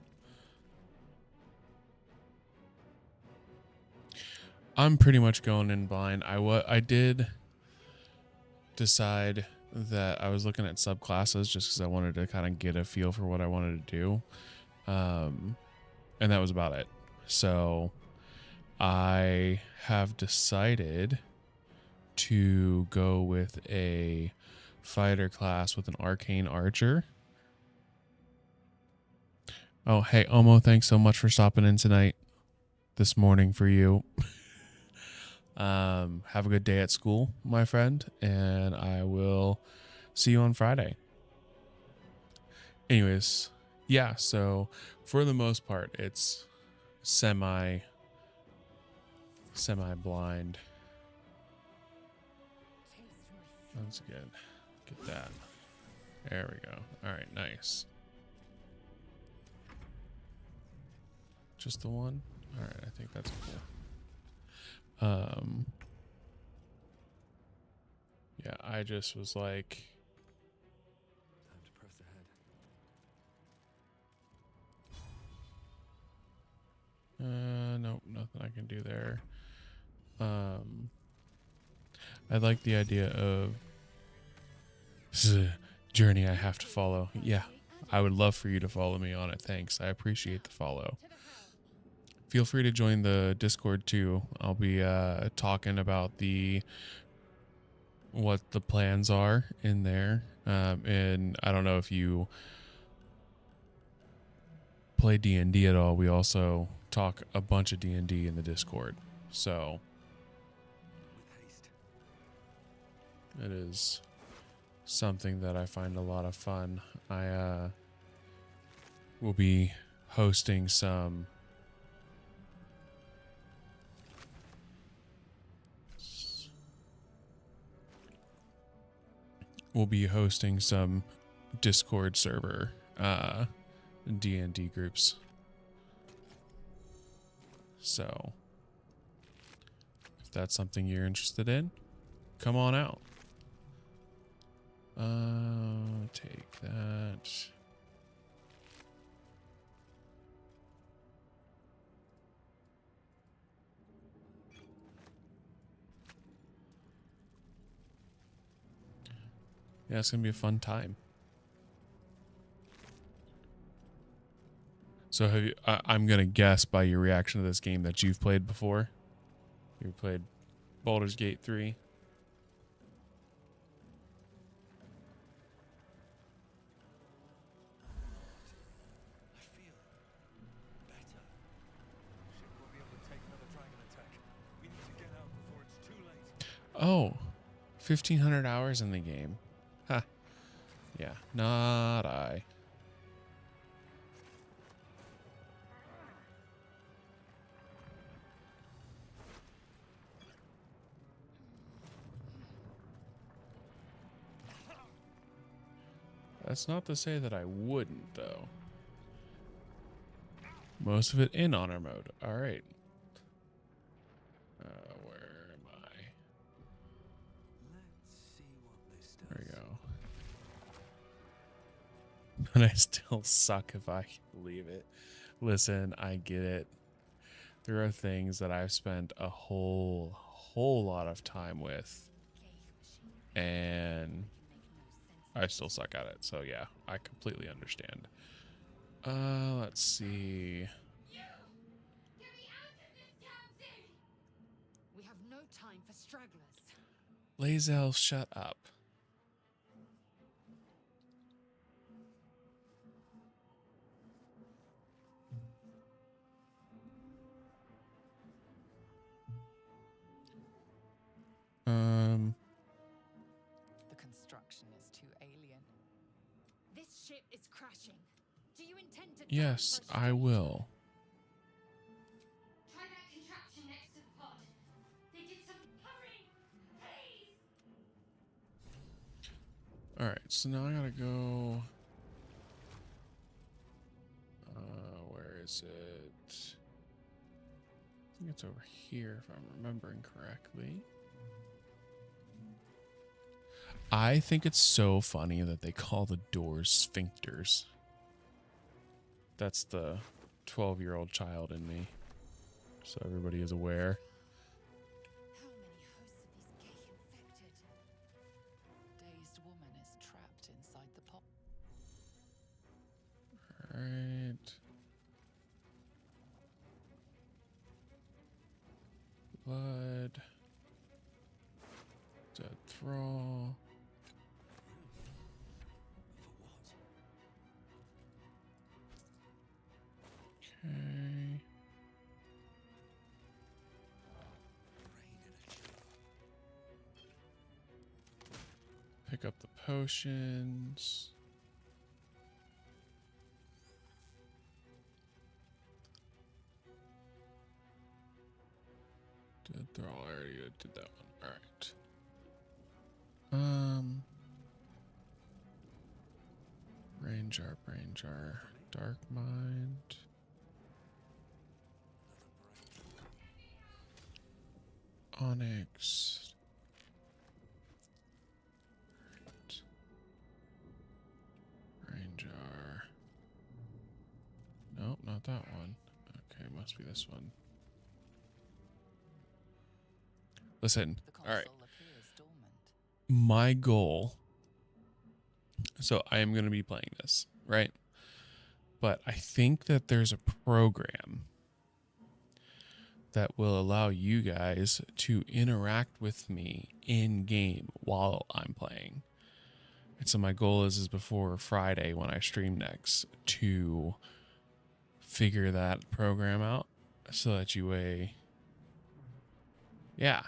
I'm pretty much going in blind. I did decide that I was looking at subclasses just because I wanted to kind of get a feel for what I wanted to do. And that was about it. So I have decided to go with a fighter class with an arcane archer. Oh, hey, Omo, thanks so much for stopping in tonight. This morning for you. Have a good day at school, my friend, and I will see you on Friday. Anyways, yeah, so for the most part, it's semi-blind. That's good. Get that. There we go. All right, nice. Just the one? All right, I think that's cool. Yeah, I just was like, Time to press ahead. nope, nothing I can do there. I like the idea of this is a journey I have to follow. Yeah, I would love for you to follow me on it. Thanks. I appreciate the follow. Feel free to join the Discord too. I'll be talking about what the plans are in there. And I don't know if you play D&D at all. We also talk a bunch of D&D in the Discord. So With haste. it is something that I find a lot of fun. I will be hosting some Discord server D&D groups. So if that's something you're interested in, come on out. Take that. Yeah, it's gonna be a fun time. So have you? I'm gonna guess by your reaction to this game that you've played before. You played Baldur's Gate 3. I feel better. Ship won't be able to take another dragon attack. We need to get out before it's too late. Oh, 1,500 hours in the game. Ha. Yeah, not I. That's not to say that I wouldn't, though. Most of it in honor mode. All right. Where am I? Let's see what this does. There we go. And I still suck if I can believe it. Listen, I get it. There are things that I've spent a whole lot of time with, and I still suck at it. So yeah, I completely understand. Let's see. We have no time for stragglers. Lazel, shut up. The construction is too alien. This ship is crashing. Do you intend to? Yes, I will. Try that contraption next to the pod. They did some hovering. Please. All right, so now I gotta go. Where is it? I think it's over here, if I'm remembering correctly. I think it's so funny that they call the doors sphincters. That's the 12-year-old child in me. So everybody is aware. How many hosts of these gay infected? Dazed woman is trapped inside the pod. All right. Blood. Dead thrall. For what? Okay. Rain in a jar. Pick up the potions. Dead thrall. I already did that one. All right. Brain jar, dark mind. Onyx. Right. Brain jar. Nope, not that one. Okay, must be this one. Listen, The all right. console appears dormant. My goal. So I am going to be playing this, right? But I think that there's a program that will allow you guys to interact with me in game while I'm playing. And so my goal is before Friday when I stream next to figure that program out so that yeah.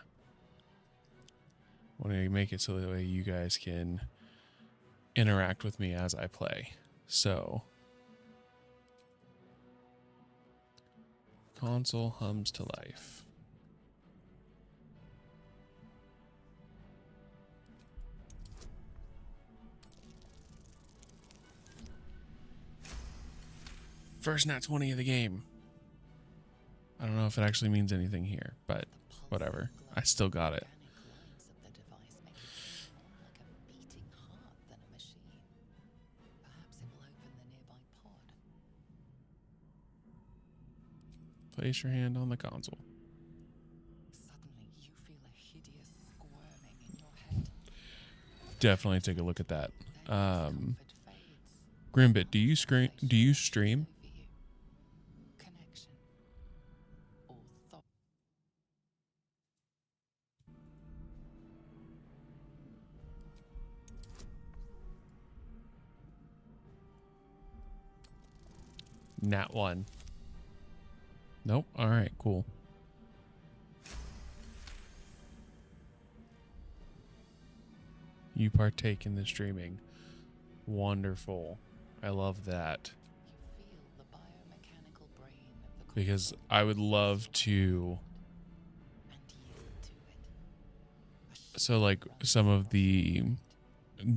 Want to make it so that way you guys can interact with me as I play. So console hums to life. First nat 20 of the game. I don't know if it actually means anything here, but whatever. I still got it. Organic lines of the device make it seem more like a beating heart than a machine. Perhaps it will open the nearby pod. Place your hand on the console. Suddenly, you feel a hideous squirming in your head. Definitely take a look at that. Then discomfort fades. Grimbit, do you stream? Sensation washes over you. Nat 1. Nope. All right, cool. You partake in the streaming. Wonderful. I love that. You feel the biomechanical brain of the Because console I would love to. and yield to it. So like some of the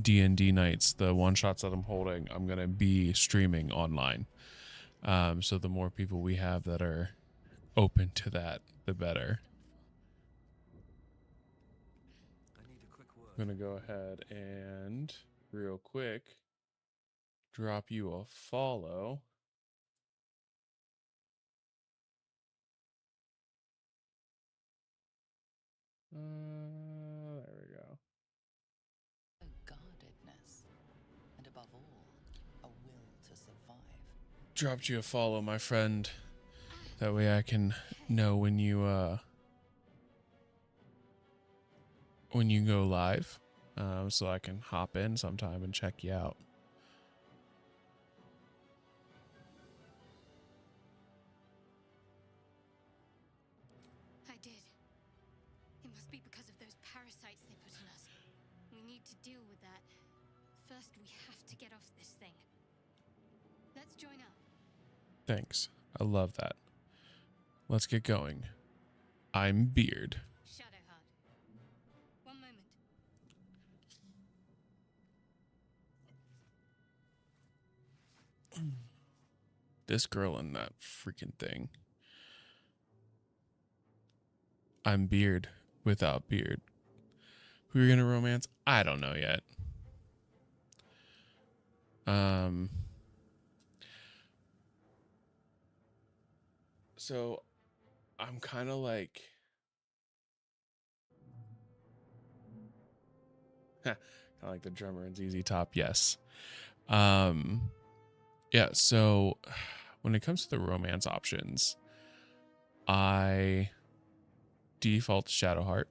D&D nights, the one shots that I'm holding, I'm going to be streaming online. So the more people we have that are open to that, the better. I need a quick word. I'm going to go ahead and real quick drop you a follow. There we go. A guardedness, and above all, a will to survive. Dropped you a follow, my friend. That way I can know when you go live, so I can hop in sometime and check you out. I did. It must be because of those parasites they put in us. We need to deal with that. First, we have to get off this thing. Let's join up. Thanks. I love that. Let's get going. I'm Beard. Shadowheart. One moment. This girl in that freaking thing. I'm Beard without beard. Who you're gonna romance? I don't know yet. So I'm kind of like kind of like the drummer in ZZ Top. Yes. Yeah, so when it comes to the romance options, I default to Shadowheart.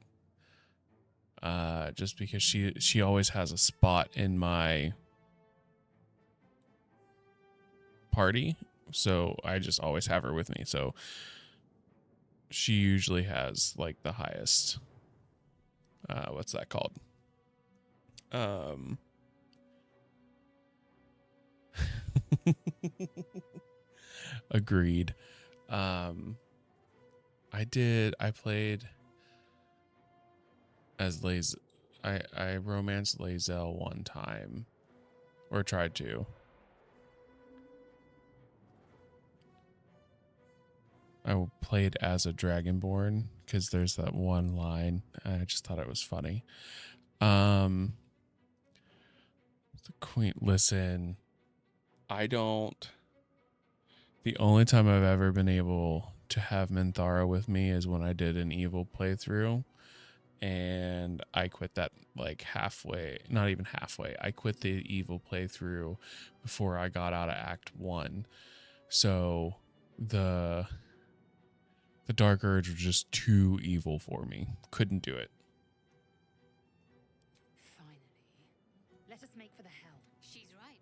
Just because she always has a spot in my party, so I just always have her with me. So she usually has like the highest what's that called? Agreed. I played as I romanced Lae'zel one time, or tried to. I played as a Dragonborn because there's that one line. I just thought it was funny. The Queen, listen, the only time I've ever been able to have Minthara with me is when I did an evil playthrough, and I quit that like halfway, not even halfway. I quit the evil playthrough before I got out of Act 1. So the Dark Urge was just too evil for me. Couldn't do it. Finally. Let us make for the helm. She's right.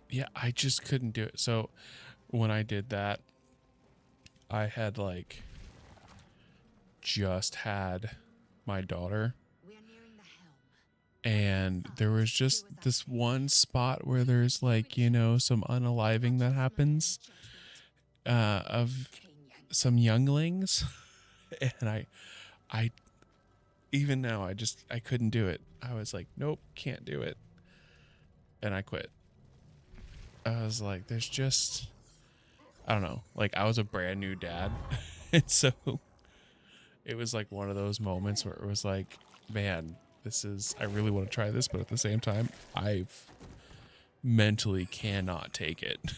Yeah, I just couldn't do it. So when I did that, I had like just had my daughter, We are nearing the helm. and there was just this one spot where there's like, some unaliving that happens of some younglings. And I even now I couldn't do it. I was like, nope, can't do it. And I quit. I was like, there's just, I don't know. Like, I was a brand new dad. And so it was like one of those moments where it was like, man, I really want to try this, but at the same time, I mentally cannot take it. Connect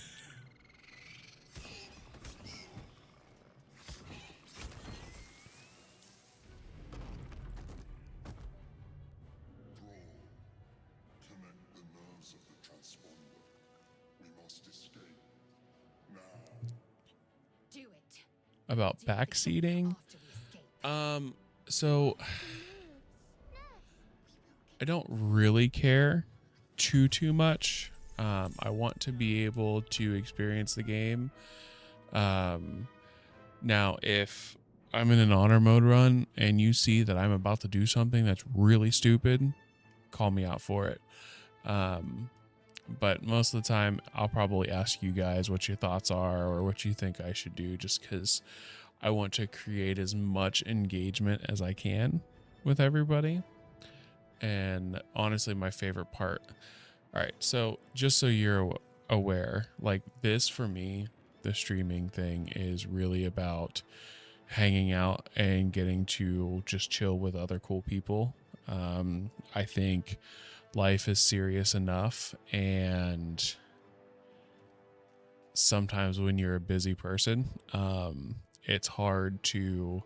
the nerves of the transponder. We must escape. Now. Do it. About backseating. After we escape. So I don't really care too much. I want to be able to experience the game. Now, if I'm in an honor mode run and you see that I'm about to do something that's really stupid, call me out for it. But most of the time, I'll probably ask you guys what your thoughts are or what you think I should do, just because I want to create as much engagement as I can with everybody. And honestly, my favorite part. All right, so just so you're aware, like this for me, the streaming thing is really about hanging out and getting to just chill with other cool people. I think life is serious enough, and sometimes when you're a busy person, it's hard to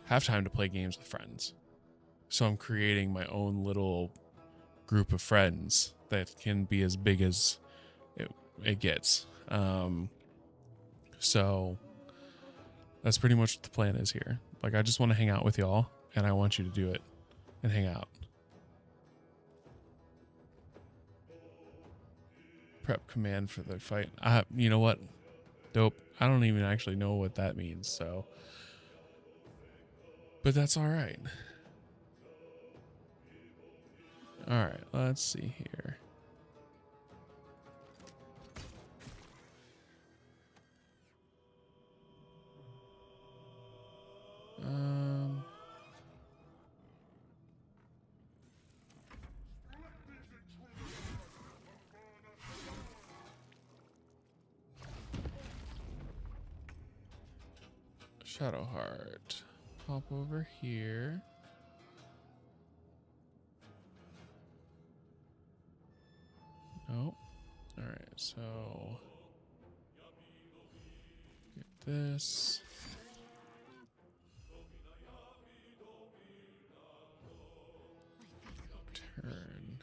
have time to play games with friends. So I'm creating my own little group of friends that can be as big as it gets. So that's pretty much what the plan is here. Like, I just want to hang out with y'all, and I want you to do it and hang out. Prep command for the fight. You know what? Dope. I don't even actually know what that means, so. But that's all right. All right, let's see here. Shadowheart. Hop over here. Nope. All right, so get this. Turn.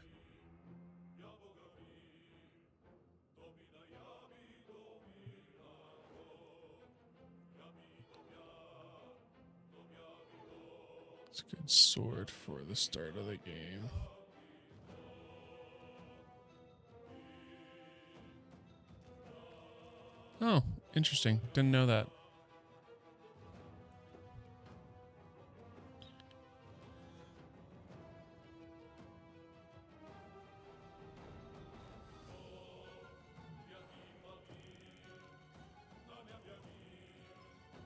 It's a good sword for the start of the game. Oh, interesting. Didn't know that.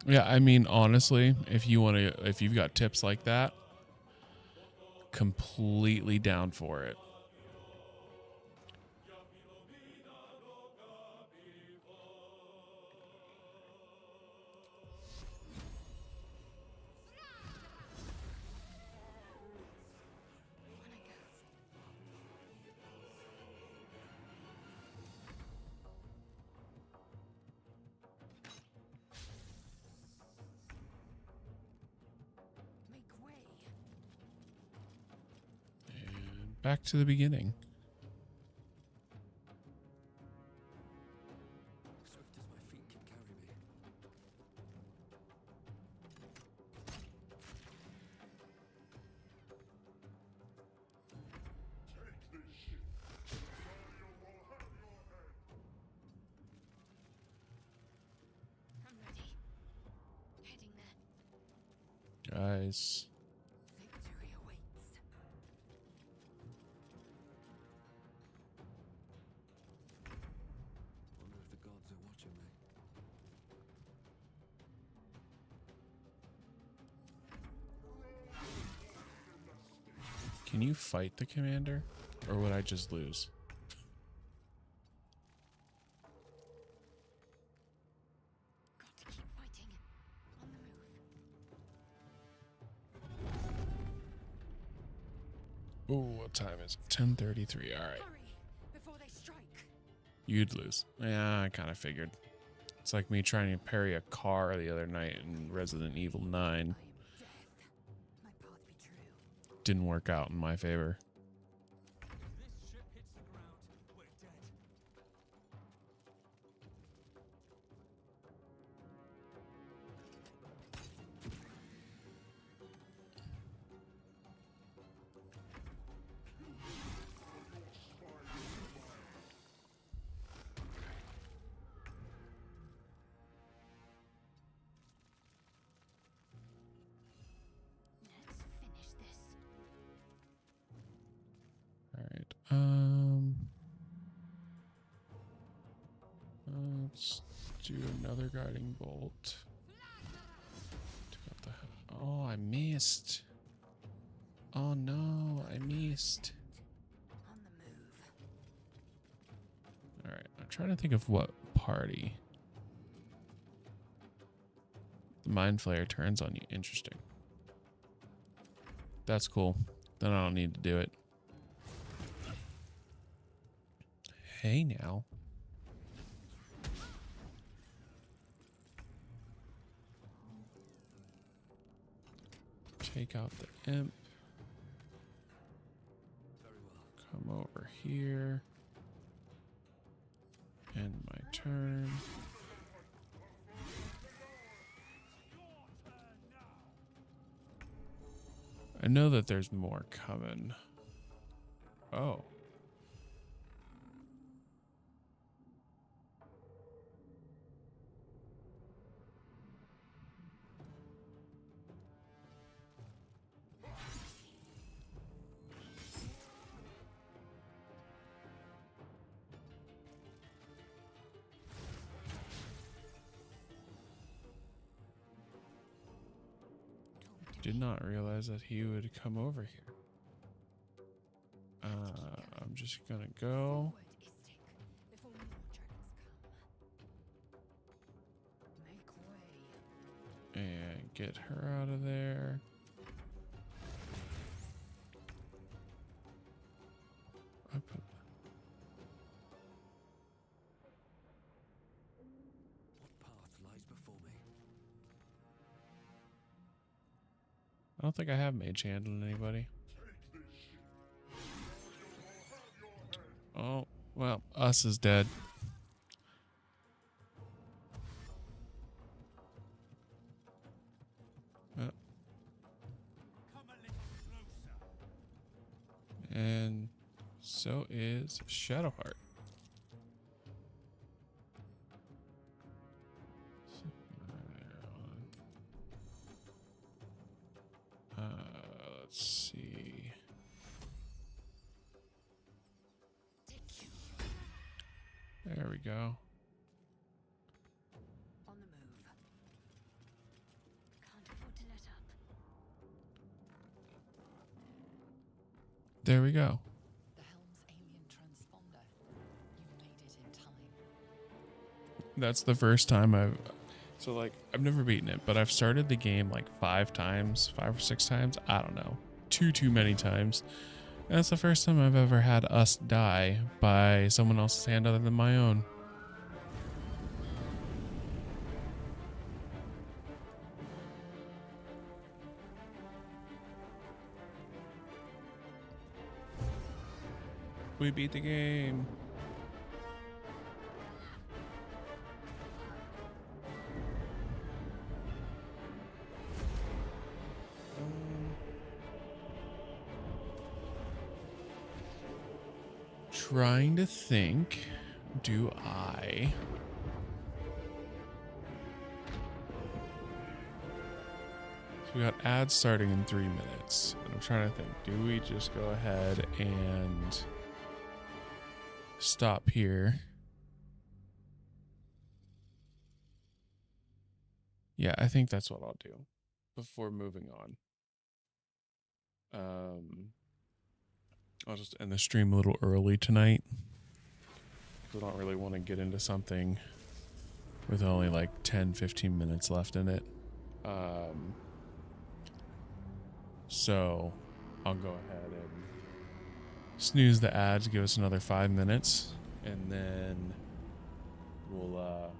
Yeah, I mean, honestly, if you've got tips like that, completely down for it. Make way. And back to the beginning. Swift as my feet can carry me. Take this ship. Warrior will have your head. I'm ready. Heading there. Guys. Victory awaits. Wonder if the gods are watching me. Can you fight the commander? Or would I just lose? Got to keep fighting. On the move. Ooh, what time is it? 10:33. All right. Hurry before they strike. You'd lose. Yeah, I kind of figured. It's like me trying to parry a car the other night in Resident Evil 9. I am death. My path be true. Didn't work out in my favor. If this ship hits the ground, we're dead. do another guiding bolt. Oh, I missed. Oh no, I missed. On the move. All right, I'm trying to think of what party. The Mind Flayer turns on you. Interesting. That's cool. Then I don't need to do it. Hey now. Take out the imp. Very well. Come over here. End my turn. I know that there's more coming. Oh. Did not realize that he would come over here. I'm just gonna go. Forward, Istik, before more dragons come. Make way. And get her out of there. I put What path lies before me? I don't think I have mage hand on anybody. Oh, well, us is dead. Come a little closer. And so is Shadowheart. Let's see. There we go. On the move. Can't afford to let up. There we go. The helm's alien transponder. You made it in time. That's the first time I've never beaten it, but I've started the game like 5 or 6 times. I don't know. Too many times. And that's the first time I've ever had us die by someone else's hand other than my own. We beat the game. Trying to think, do I... So we got ads starting in 3 minutes. And I'm trying to think, do we just go ahead and stop here? Yeah, I think that's what I'll do before moving on. I'll just end the stream a little early tonight. I don't really want to get into something with only like 10-15 minutes left in it. So I'll go ahead and snooze the ads, give us another 5 minutes, and then we'll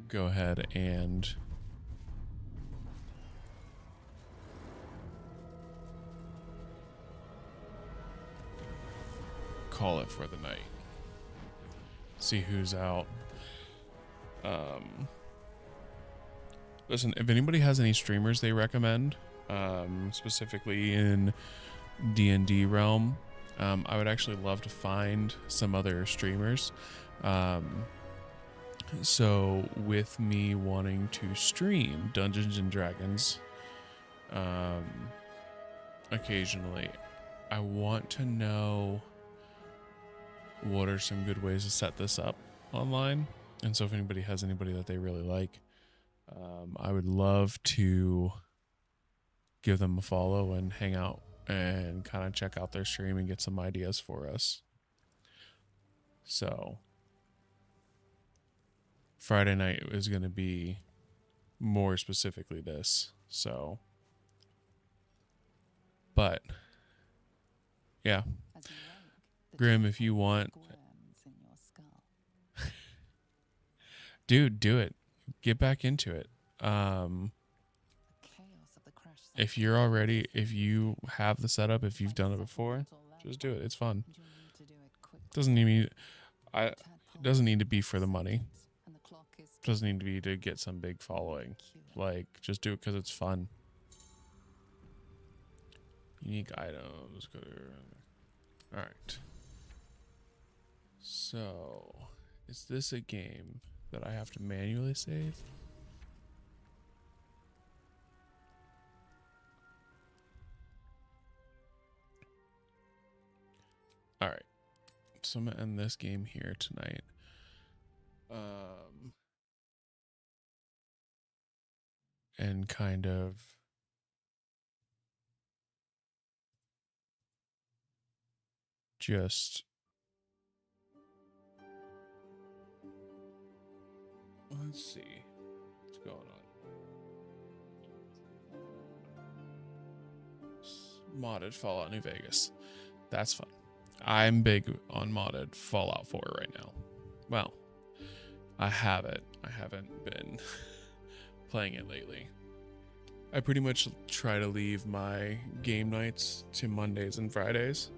go ahead and call it for the night. See who's out. Listen, if anybody has any streamers they recommend, specifically in D&D realm, I would actually love to find some other streamers. So with me wanting to stream Dungeons and Dragons occasionally, I want to know what are some good ways to set this up online. And so if anybody has anybody that they really like, I would love to give them a follow and hang out and kind of check out their stream and get some ideas for us. So Friday night is going to be more specifically this. So, but yeah, As you wake, the Grim, two if you want, squirms in your skull. dude, do it. Get back into it. The chaos of the crash site If you're already, if you have the setup, if you've done it before, just do it. It's fun. and you'll need to do it quickly. Doesn't need I It doesn't need to be for the money. and the clock is Doesn't need to be to get some big following. Like, just do it because it's fun. Unique items. Go to. All right. So, is this a game that I have to manually save? All right. So I'm gonna end this game here tonight. And kind of just let's see what's going on. Modded Fallout New Vegas. That's fun. I'm big on modded Fallout 4 right now. Well, I have it. I haven't been playing it lately. I pretty much try to leave my game nights to Mondays and Fridays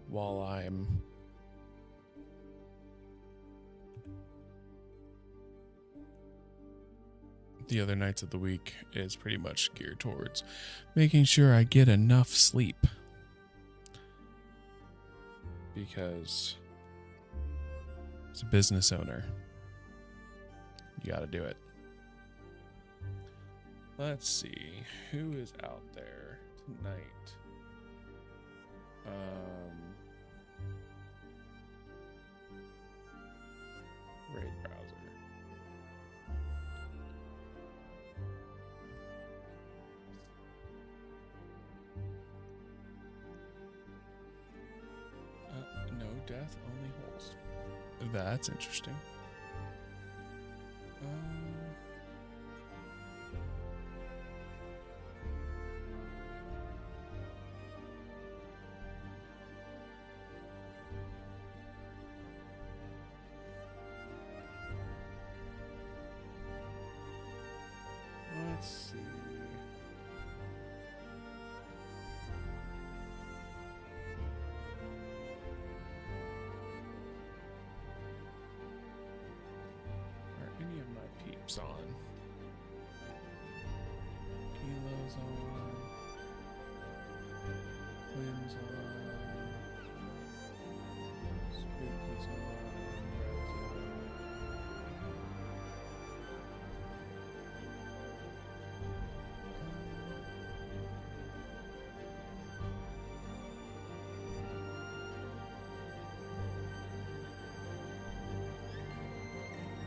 while I'm the other nights of the week is pretty much geared towards making sure I get enough sleep. Because as a business owner, you got to do it. Let's see who is out there tonight. Raid browser. No death, only holes. That's interesting. Let's see. Are any of my peeps on? Kilo's on. Quinn's on. Spooky's on. Red's on.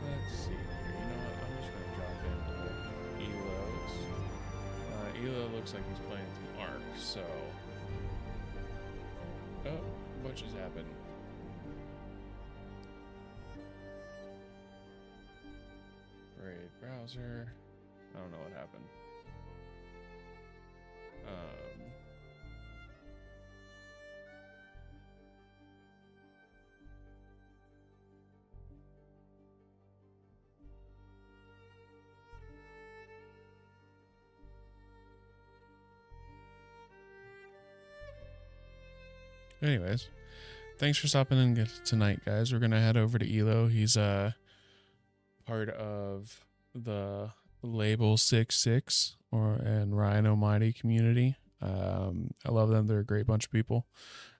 Let's see here. You know what? I'm just gonna drop into Elo's. Elo looks like he's playing some Ark, so. Oh, what just happened? Raid browser. I don't know what happened. Anyways, thanks for stopping in tonight, guys. We're gonna head over to Elo. He's part of the Label 66 and Ryan Almighty community. I love them. They're a great bunch of people.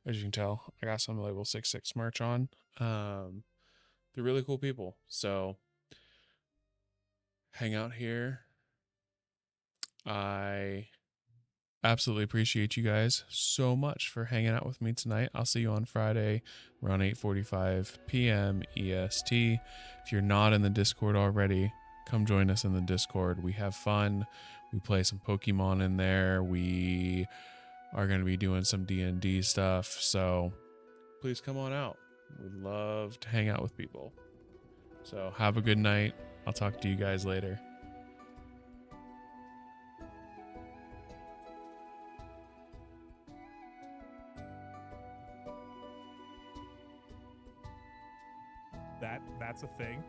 As you can tell, I got some Label 66 merch on. They're really cool people. So hang out here. I absolutely appreciate you guys so much for hanging out with me tonight. I'll see you on Friday around 8:45 p.m. EST. If you're not in the Discord already, come join us in the Discord. We have fun. We play some Pokemon in there. We are going to be doing some D&D stuff. So please come on out. We'd love to hang out with people. So have a good night. I'll talk to you guys later. That's a thing.